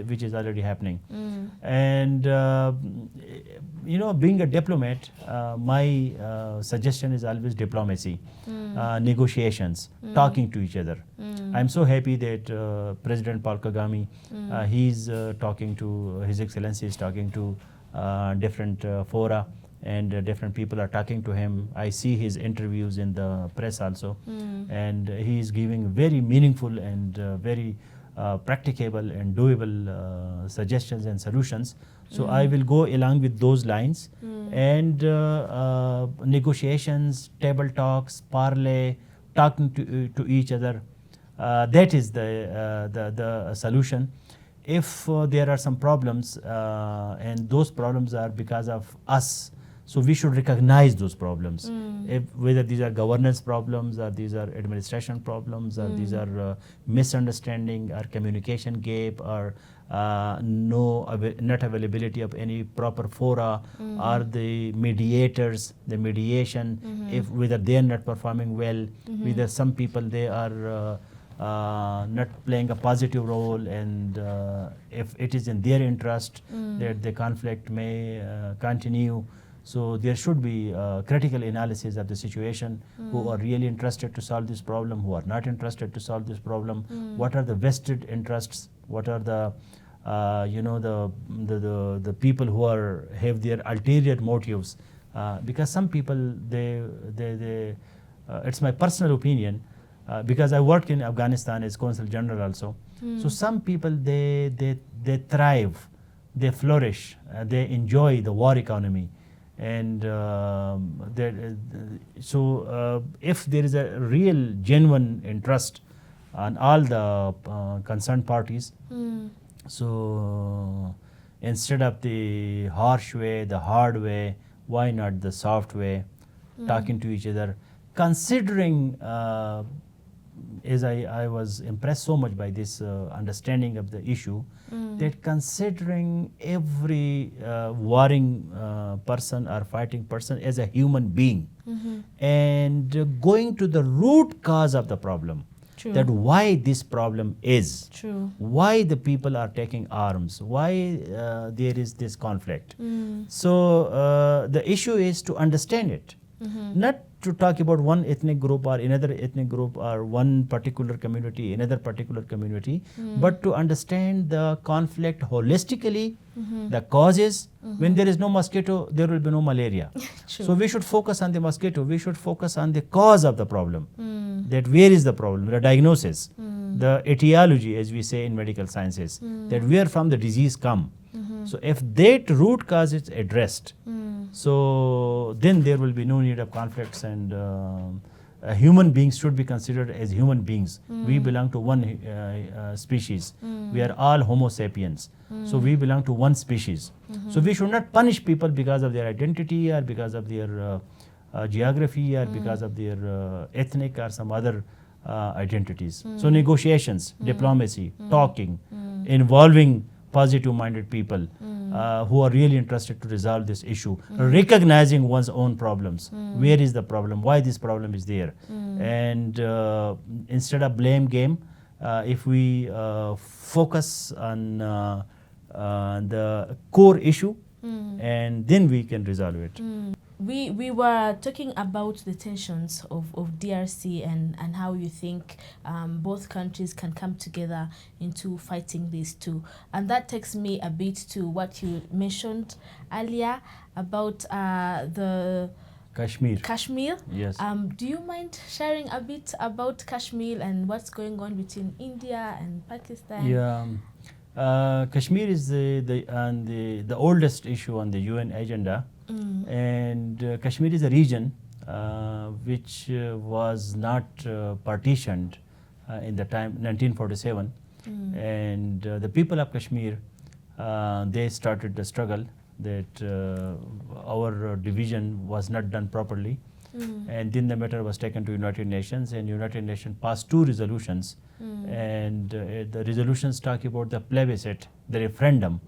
which is already happening. And being a diplomat, my suggestion is always diplomacy, negotiations, talking to each other. I'm so happy that President Paul Kagame, he's talking to His Excellency is talking to different fora, and different people are talking to him. I see his interviews in the press also, and he is giving very meaningful and very practicable and doable suggestions and solutions. So I will go along with those lines, and negotiations, table talks, parley, talking to each other. That is the solution. If there are some problems and those problems are because of us, so we should recognize those problems. Whether these are governance problems or these are administration problems or these are misunderstanding or communication gap or not availability of any proper fora or the mediators, the mediation, if whether they are not performing well, whether some people they are not playing a positive role, and if it is in their interest that the conflict may continue. So there should be critical analysis of the situation, who are really interested to solve this problem, who are not interested to solve this problem, what are the vested interests, what are the the people who have their ulterior motives, because some people they it's my personal opinion, because I worked in Afghanistan as Consul General also. So some people they thrive, they flourish, they enjoy the war economy. And so if there is a real genuine interest on all the concerned parties, so instead of the harsh way, the hard way, why not the soft way, talking to each other, considering as I was impressed so much by this understanding of the issue, that considering every warring person or fighting person as a human being, and going to the root cause of the problem. True. That why this problem is, True. why the people are taking arms, why there is this conflict. So the issue is to understand it, not to talk about one ethnic group or another ethnic group or one particular community, another particular community, but to understand the conflict holistically, the causes. When there is no mosquito, there will be no malaria. So we should focus on the mosquito, we should focus on the cause of the problem, that where is the problem, the diagnosis, the etiology, as we say in medical sciences, that where from the disease come. So if that root cause is addressed, so then there will be no need of conflicts, and human beings should be considered as human beings. We belong to one species. We are all Homo sapiens. So we belong to one species. So we should not punish people because of their identity or because of their geography or because of their ethnic or some other identities. So negotiations, diplomacy, talking, involving positive-minded people who are really interested to resolve this issue, recognizing one's own problems. Where is the problem? Why this problem is there? And instead of blame game, if we focus on the core issue, and then we can resolve it. we were talking about the tensions of DRC and how you think both countries can come together into fighting these two. And that takes me a bit to what you mentioned earlier about the Kashmir. Yes. Do you mind sharing a bit about Kashmir and what's going on between India and Pakistan? Yeah. Kashmir is the oldest issue on the UN agenda. And Kashmir is a region which was not partitioned in the time 1947, and the people of Kashmir, they started the struggle that our division was not done properly, and then the matter was taken to United Nations, and United Nations passed 2 resolutions, and the resolutions talk about the plebiscite, the referendum,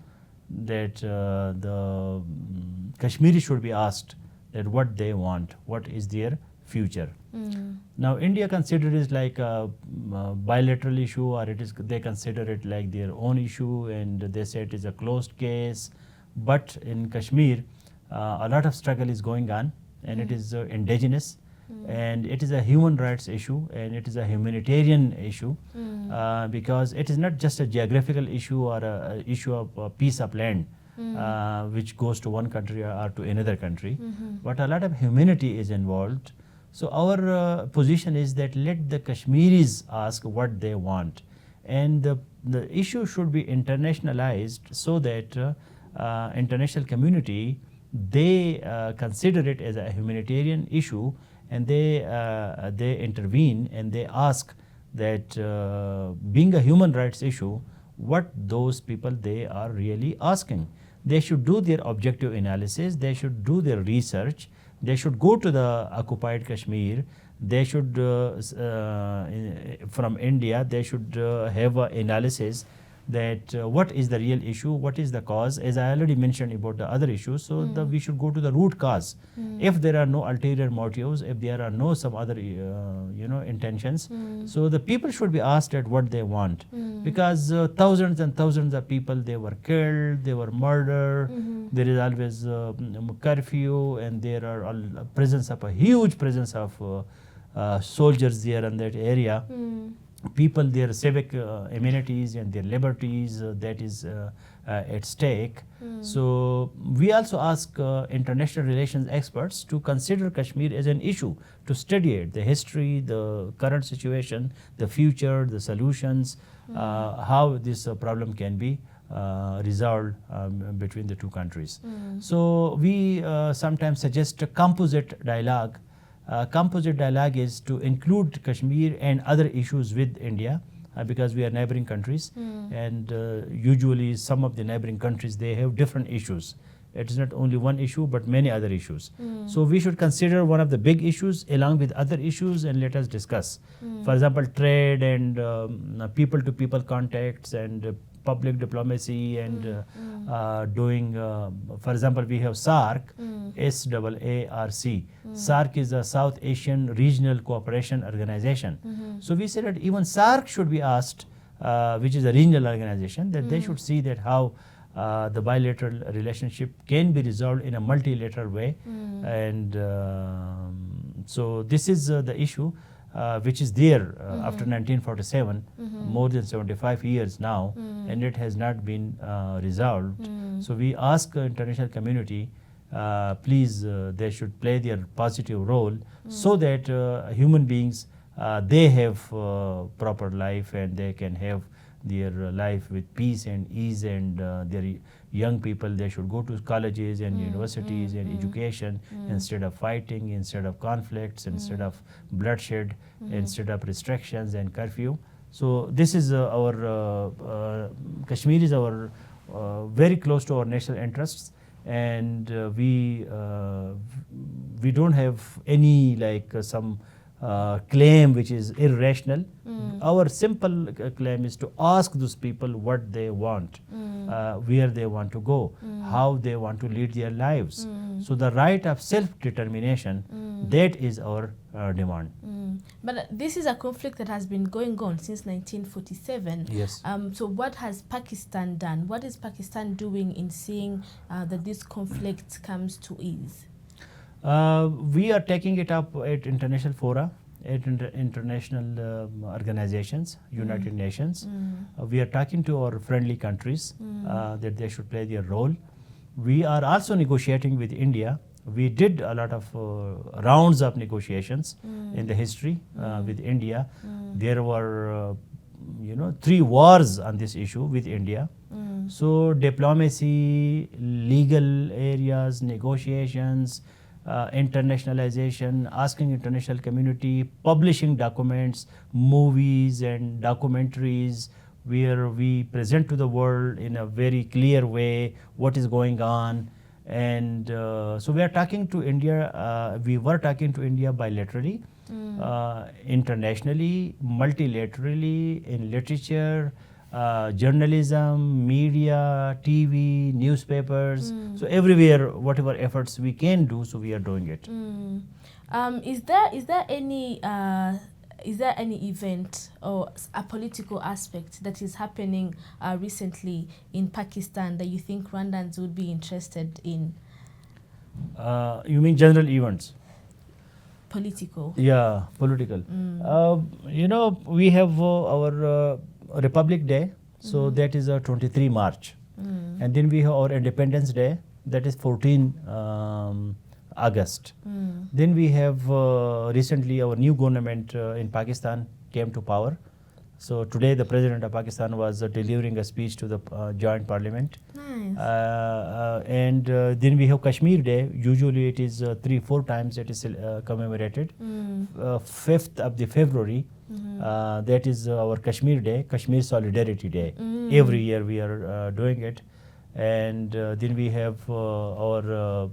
that the Kashmiris should be asked that what they want, what is their future. Now India considers it like a bilateral issue, or they consider it like their own issue, and they say it is a closed case. But in Kashmir, a lot of struggle is going on, and it is indigenous, and it is a human rights issue, and it is a humanitarian issue, because it is not just a geographical issue or a issue of a piece of land which goes to one country or to another country, but a lot of humanity is involved. So our position is that let the Kashmiris ask what they want, and the issue should be internationalized so that international community, they consider it as a humanitarian issue, and they intervene, and they ask that being a human rights issue, what those people they are really asking. They should do their objective analysis, they should do their research, they should go to the occupied Kashmir, they should from India, they should have an analysis that what is the real issue, what is the cause, as I already mentioned about the other issues. So we should go to the root cause. If there are no ulterior motives, if there are no some other intentions, so the people should be asked at what they want, because thousands and thousands of people, they were killed, they were murdered, there is always curfew, and there are presence of a huge presence of soldiers there in that area. People, their civic amenities and their liberties, that is at stake. So we also ask international relations experts to consider Kashmir as an issue, to study it, the history, the current situation, the future, the solutions, how this problem can be resolved between the two countries. So we sometimes suggest a composite dialogue. Composite dialogue is to include Kashmir and other issues with India, because we are neighboring countries, and usually some of the neighboring countries, they have different issues. It is not only one issue but many other issues. So we should consider one of the big issues along with other issues, and let us discuss. For example, trade and people to people contacts and public diplomacy, and doing, for example, we have SAARC, SAARC. SAARC is a South Asian Regional Cooperation Organization. So we said that even SAARC should be asked, which is a regional organization, that they should see that how the bilateral relationship can be resolved in a multilateral way. And so this is the issue which is there after 1947, more than 75 years now, and it has not been resolved. So we ask international community, please, they should play their positive role, so that human beings, they have proper life, and they can have their life with peace and ease, and their young people, they should go to colleges and universities and education, instead of fighting, instead of conflicts, instead of bloodshed, instead of restrictions and curfew. So this is our Kashmir is our very close to our national interests, and we don't have any like some claim which is irrational. Our simple claim is to ask those people what they want, where they want to go, how they want to lead their lives. So the right of self-determination, that is our demand. But this is a conflict that has been going on since 1947. Yes. So what has Pakistan done? What is Pakistan doing in seeing that this conflict comes to ease? We are taking it up at international fora, at international organizations, United Nations. We are talking to our friendly countries that they should play their role. We are also negotiating with India. We did a lot of rounds of negotiations in the history with India. There were, 3 wars on this issue with India. So diplomacy, legal areas, negotiations, internationalization, asking international community, publishing documents, movies and documentaries where we present to the world in a very clear way what is going on. And so we are talking to India, we were talking to India bilaterally, internationally, multilaterally, in literature, journalism, media, TV, newspapers. So everywhere, whatever efforts we can do, so we are doing it. Is there any event or a political aspect that is happening recently in Pakistan that you think Rwandans would be interested in? You mean general events? Political. Yeah, political. We have our Republic Day, so that is 23 March. And then we have our Independence Day, that is 14 August. Then we have recently our new government in Pakistan came to power. So today the President of Pakistan was delivering a speech to the joint parliament. Nice. And then we have Kashmir Day. Usually it is 3-4 times it is commemorated. 5th of the February, that is our Kashmir Day, Kashmir Solidarity Day. Every year we are doing it. And then we have our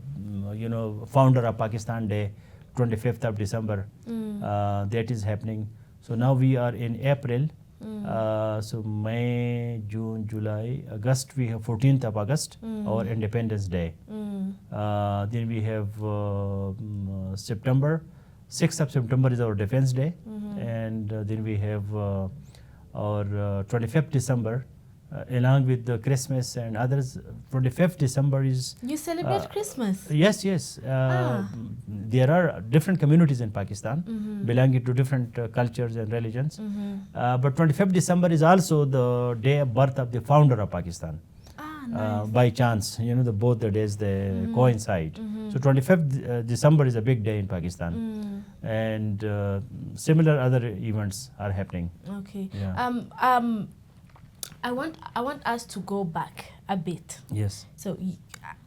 founder of Pakistan Day, 25th of December. That is happening. So now we are in April. So May, June, July, August, we have 14th of August, our Independence Day. Then we have September, 6th of September is our Defense Day. And then we have our 25th December, along with the Christmas and others. 25th December is... You celebrate Christmas? Yes, yes. There are different communities in Pakistan belonging to different cultures and religions. But 25th December is also the day of birth of the founder of Pakistan. Nice. By chance, both the days they coincide. So 25th December is a big day in Pakistan. And similar other events are happening. Okay. Yeah. I want us to go back a bit. Yes. So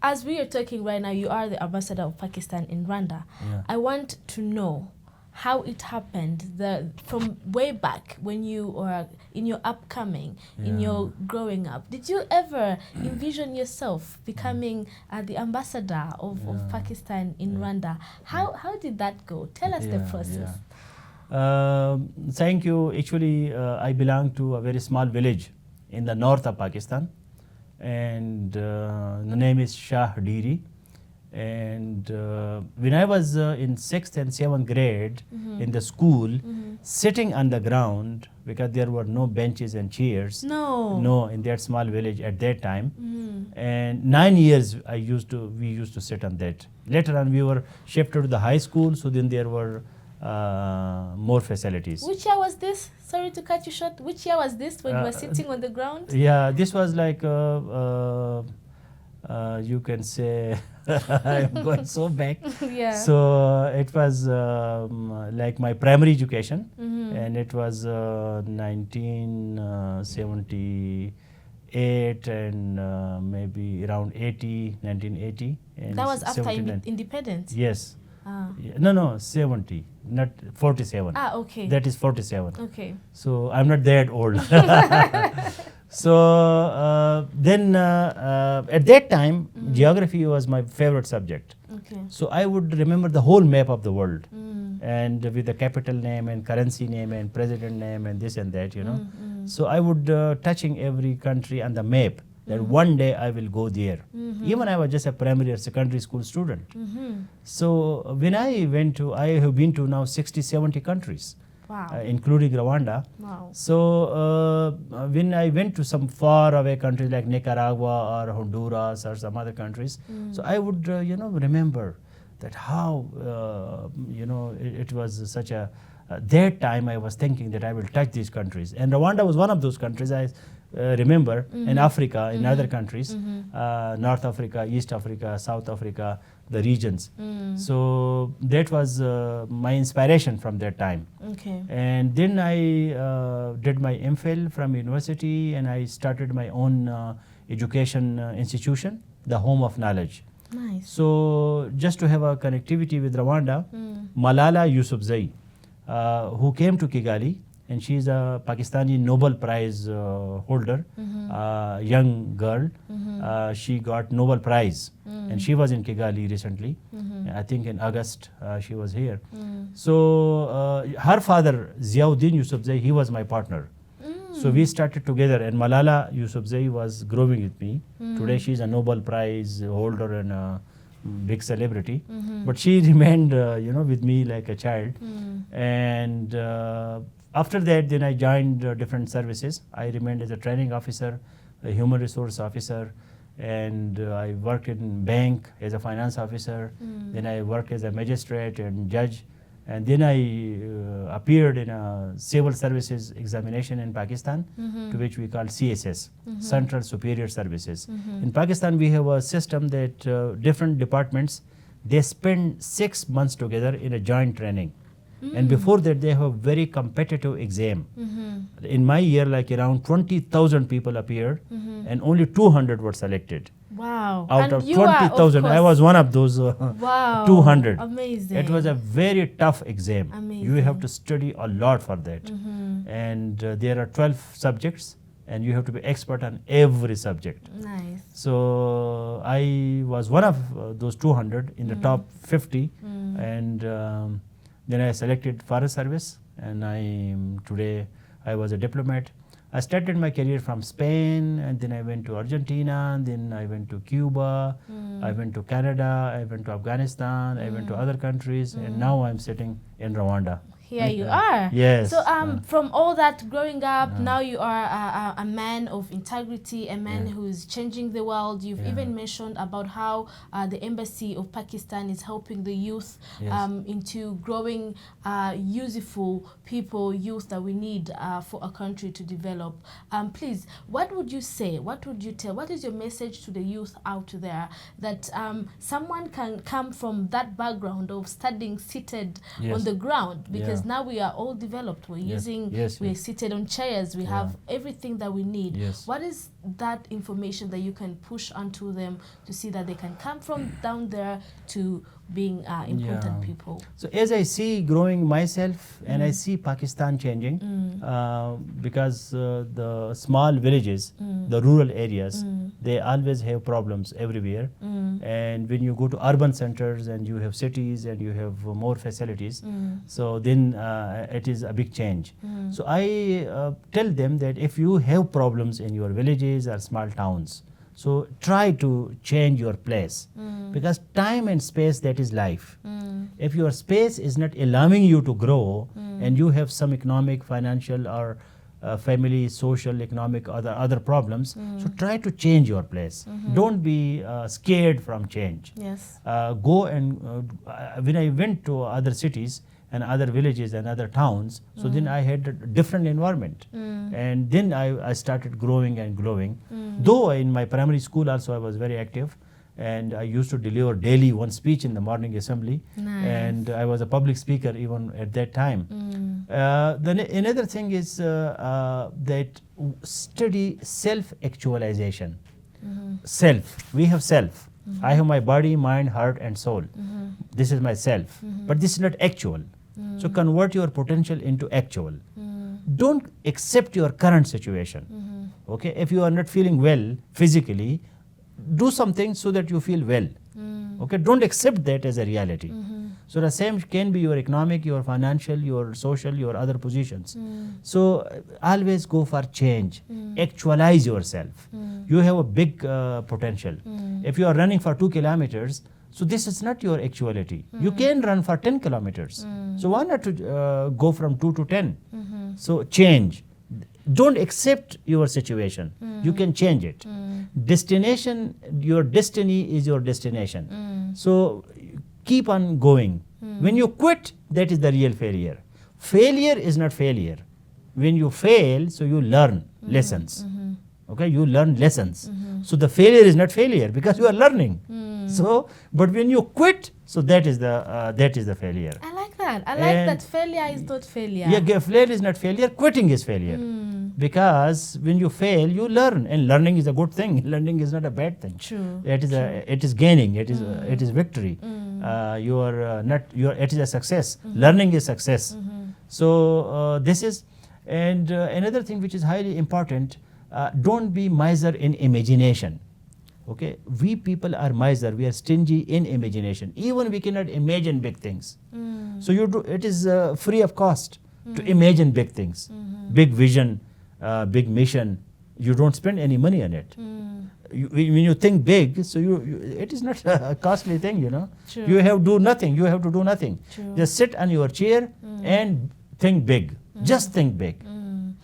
as we are talking right now, you are the ambassador of Pakistan in Rwanda. Yeah. I want to know how it happened from way back when you were in your upcoming, in your growing up. Did you ever envision yourself becoming the ambassador of Pakistan in Rwanda? How did that go? Tell us the process. Thank you. Actually, I belong to a very small village in the north of Pakistan, and the name is Shah Diri. And when I was in 6th and 7th grade in the school, sitting on the ground, because there were no benches and chairs. No, in that small village at that time. And 9 years we used to sit on that. Later on we were shifted to the high school, so then there were more facilities. Which year was this? Sorry to cut you short. Which year was this when you were sitting on the ground? Yeah, this was like, you can say, I'm going so back. Yeah. So it was like my primary education, and it was 1978 and maybe around 1980. And That was after 79. independence? Yes. No, 70, not 47. Okay. That is 47. Okay. So I'm not that old. So then at that time, geography was my favorite subject. Okay. So I would remember the whole map of the world, and with the capital name and currency name and president name and this and that, So I would touching every country on the map. That one day I will go there. Even I was just a primary or secondary school student. So when I have been to now 60-70 countries. Wow. Including Rwanda. Wow. So when I went to some far away countries like Nicaragua or Honduras or some other countries, so I would remember that how, it was such a, that time I was thinking that I will touch these countries. And Rwanda was one of those countries I remember, in Africa, in other countries, North Africa, East Africa, South Africa, the regions. So that was my inspiration from that time. Okay. And then I did my MPhil from university, and I started my own education institution, the Home of Knowledge. Nice. So just to have a connectivity with Rwanda, Malala Yousafzai, who came to Kigali, and she is a Pakistani Nobel Prize holder, young girl. She got Nobel Prize, and she was in Kigali recently. I think in August she was here. So her father, Ziauddin Yousafzai, he was my partner. So we started together, and Malala Yousafzai was growing with me. Today she is a Nobel Prize holder and a big celebrity, but she remained, with me like a child. And after that, then I joined different services. I remained as a training officer, a human resource officer, and I worked in bank as a finance officer. Then I worked as a magistrate and judge. And then I appeared in a civil services examination in Pakistan, to which we call CSS, Central Superior Services. In Pakistan, we have a system that different departments, they spend 6 months together in a joint training. And before that, they have a very competitive exam. In my year, like around 20,000 people appeared, and only 200 were selected. Wow. Out And of you are, 20,000, I was one of those wow. 200. Amazing. It was a very tough exam. Amazing. You have to study a lot for that. And there are 12 subjects, and you have to be expert on every subject. Nice. So I was one of those 200 in the top 50. And then I selected forest service, and today I was a diplomat. I started my career from Spain, and then I went to Argentina, and then I went to Cuba, I went to Canada, I went to Afghanistan, I went to other countries, and now I'm sitting in Rwanda. Here you are. Yes. So from all that growing up, now you are a man of integrity, a man who's changing the world. You've even mentioned about how the embassy of Pakistan is helping the youth into growing useful people, youth that we need for a country to develop. Please, what would you say? What would you tell? What is your message to the youth out there that someone can come from that background of studying seated on the ground? Because now we are all developed. We're we're seated on chairs. We have everything that we need. What is that information that you can push onto them to see that they can come from down there to being important people? So as I see growing myself, and I see Pakistan changing, because the small villages, the rural areas, they always have problems everywhere. And when you go to urban centers and you have cities and you have more facilities, so then it is a big change. So I tell them that if you have problems in your villages or small towns, so try to change your place, because time and space, that is life. If your space is not allowing you to grow, and you have some economic, financial, or family, social, economic, other problems, so try to change your place. Don't be scared from change. Go and when I went to other cities and other villages and other towns, so then I had a different environment. And then I started growing and growing. Though in my primary school also I was very active, and I used to deliver daily one speech in the morning assembly. And I was a public speaker even at that time. Then another thing is that study self-actualization. Self, we have self. I have my body, mind, heart and soul. This is my self, but this is not actual. So convert your potential into actual. Don't accept your current situation. Okay, if you are not feeling well physically, do something so that you feel well. Okay, don't accept that as a reality. So the same can be your economic, your financial, your social, your other positions. So always go for change. Actualize yourself. You have a big potential. If you are running for 2 kilometers, so this is not your actuality. You can run for 10 kilometers. So why not to go from 2 to 10? So change. Don't accept your situation. You can change it. Destination, your destiny is your destination. So keep on going. When you quit, that is the real failure. Failure is not failure. When you fail, so you learn lessons. Okay, you learn lessons. So the failure is not failure because you are learning. So, but when you quit, so that is the failure. I like that. I like that failure is not failure. Yeah, failure is not failure. Quitting is failure. Because when you fail, you learn, and learning is a good thing. Learning is not a bad thing. True. It is gaining. It is victory. It is a success. Learning is success. So this is, and another thing which is highly important. Don't be miser in imagination. Okay, we people are miser. We are stingy in imagination. Even we cannot imagine big things. So it is free of cost to imagine big things, big vision, big mission. You don't spend any money on it. When you think big, so it is not a costly thing. True. You have to do nothing. You have to do nothing. True. Just sit on your chair and think big. Just think big.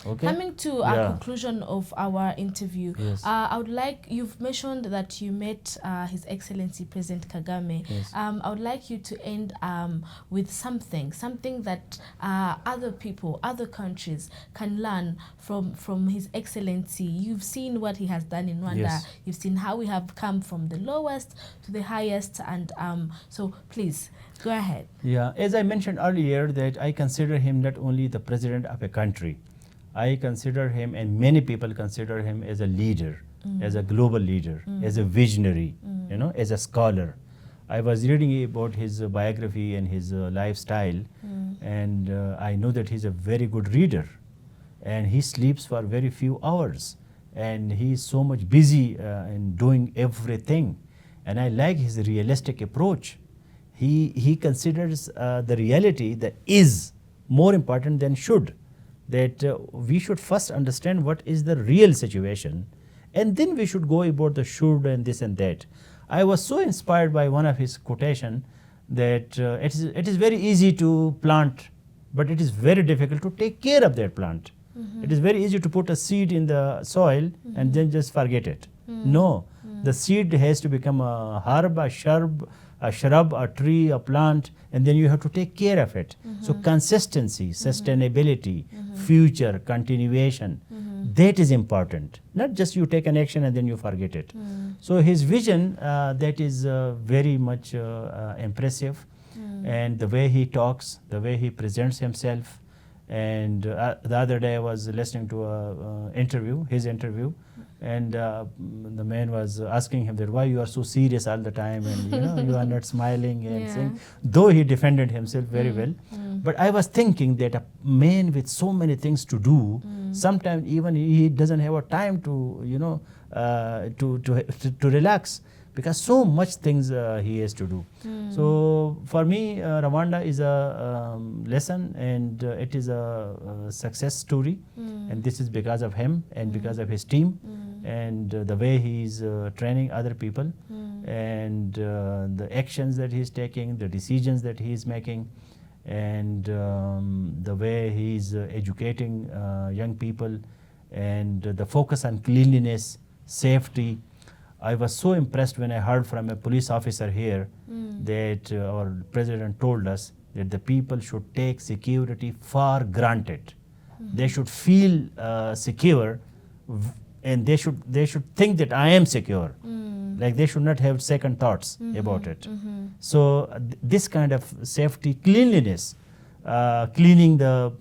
Okay. Coming to a conclusion of our interview, yes. I would like, you've mentioned that you met His Excellency President Kagame. Yes. I would like you to end with something that other people, other countries can learn from His Excellency. You've seen what he has done in Rwanda. Yes. You've seen how we have come from the lowest to the highest, and so please go ahead. Yeah, as I mentioned earlier, that I consider him not only the president of a country. I consider him, and many people consider him, as a leader, as a global leader, as a visionary, as a scholar. I was reading about his biography and his lifestyle, and I know that he's a very good reader, and he sleeps for very few hours, and he's so much busy in doing everything, and I like his realistic approach. He considers the reality that is more important than should. That we should first understand what is the real situation, and then we should go about the should and this and that. I was so inspired by one of his quotation that it is very easy to plant, but it is very difficult to take care of that plant. It is very easy to put a seed in the soil and then just forget it. No, the seed has to become a herb, a shrub, a tree, a plant, and then you have to take care of it. So consistency, sustainability, future, continuation, that is important. Not just you take an action and then you forget it. So his vision, that is very much impressive, and the way he talks, the way he presents himself. And the other day I was listening to his interview, and the man was asking him that why you are so serious all the time, and you are not smiling and saying, though he defended himself very well. But I was thinking that a man with so many things to do, sometimes even he doesn't have a time to to relax, because so much things he has to do. So for me, Rwanda is a lesson, and it is a success story, and this is because of him and because of his team, and the way he is training other people, and the actions that he is taking, the decisions that he is making, and the way he is educating young people, and the focus on cleanliness, safety. I was so impressed when I heard from a police officer here that our president told us that the people should take security for granted. They should feel secure, and they should think that I am secure. Like they should not have second thoughts about it. So this kind of safety, cleanliness, cleaning the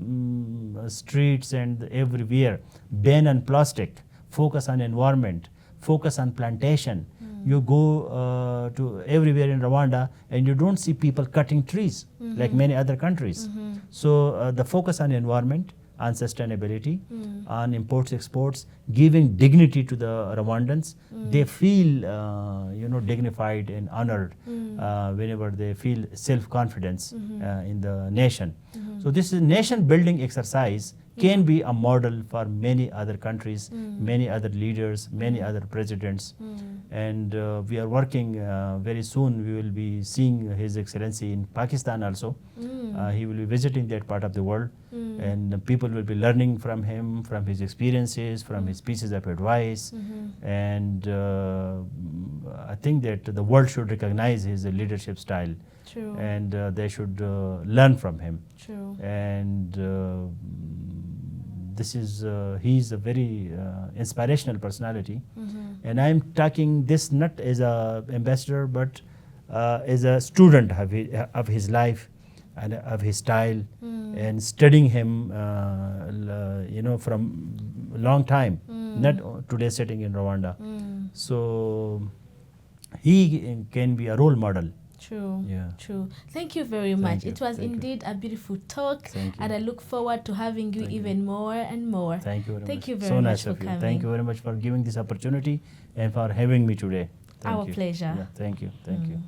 streets and everywhere, ban on plastic, focus on environment, focus on plantation. You go to everywhere in Rwanda and you don't see people cutting trees like many other countries. So the focus on environment, on sustainability, on imports, exports, giving dignity to the Rwandans. They feel dignified and honored whenever they feel self-confidence in the nation. So this is nation building exercise can be a model for many other countries, many other leaders, many other presidents. And we are working very soon. We will be seeing His Excellency in Pakistan also. He will be visiting that part of the world. and people will be learning from him, from his experiences, from his pieces of advice, and I think that the world should recognize his leadership style. True. And they should learn from him. True. And this is he's a very inspirational personality. And I'm talking this not as a ambassador, but as a student of his life and of his style, and studying him from a long time, not today sitting in Rwanda. So he can be a role model. True. Yeah. True. Thank you very much. you. It was Thank you. indeed a beautiful talk, Thank you. and I look forward to having you even more and more. Thank you very much. Thank you very so much nice for of you. coming. Thank you very much for giving this opportunity and for having me today. Thank Our you. pleasure. Yeah, thank you. Thank you.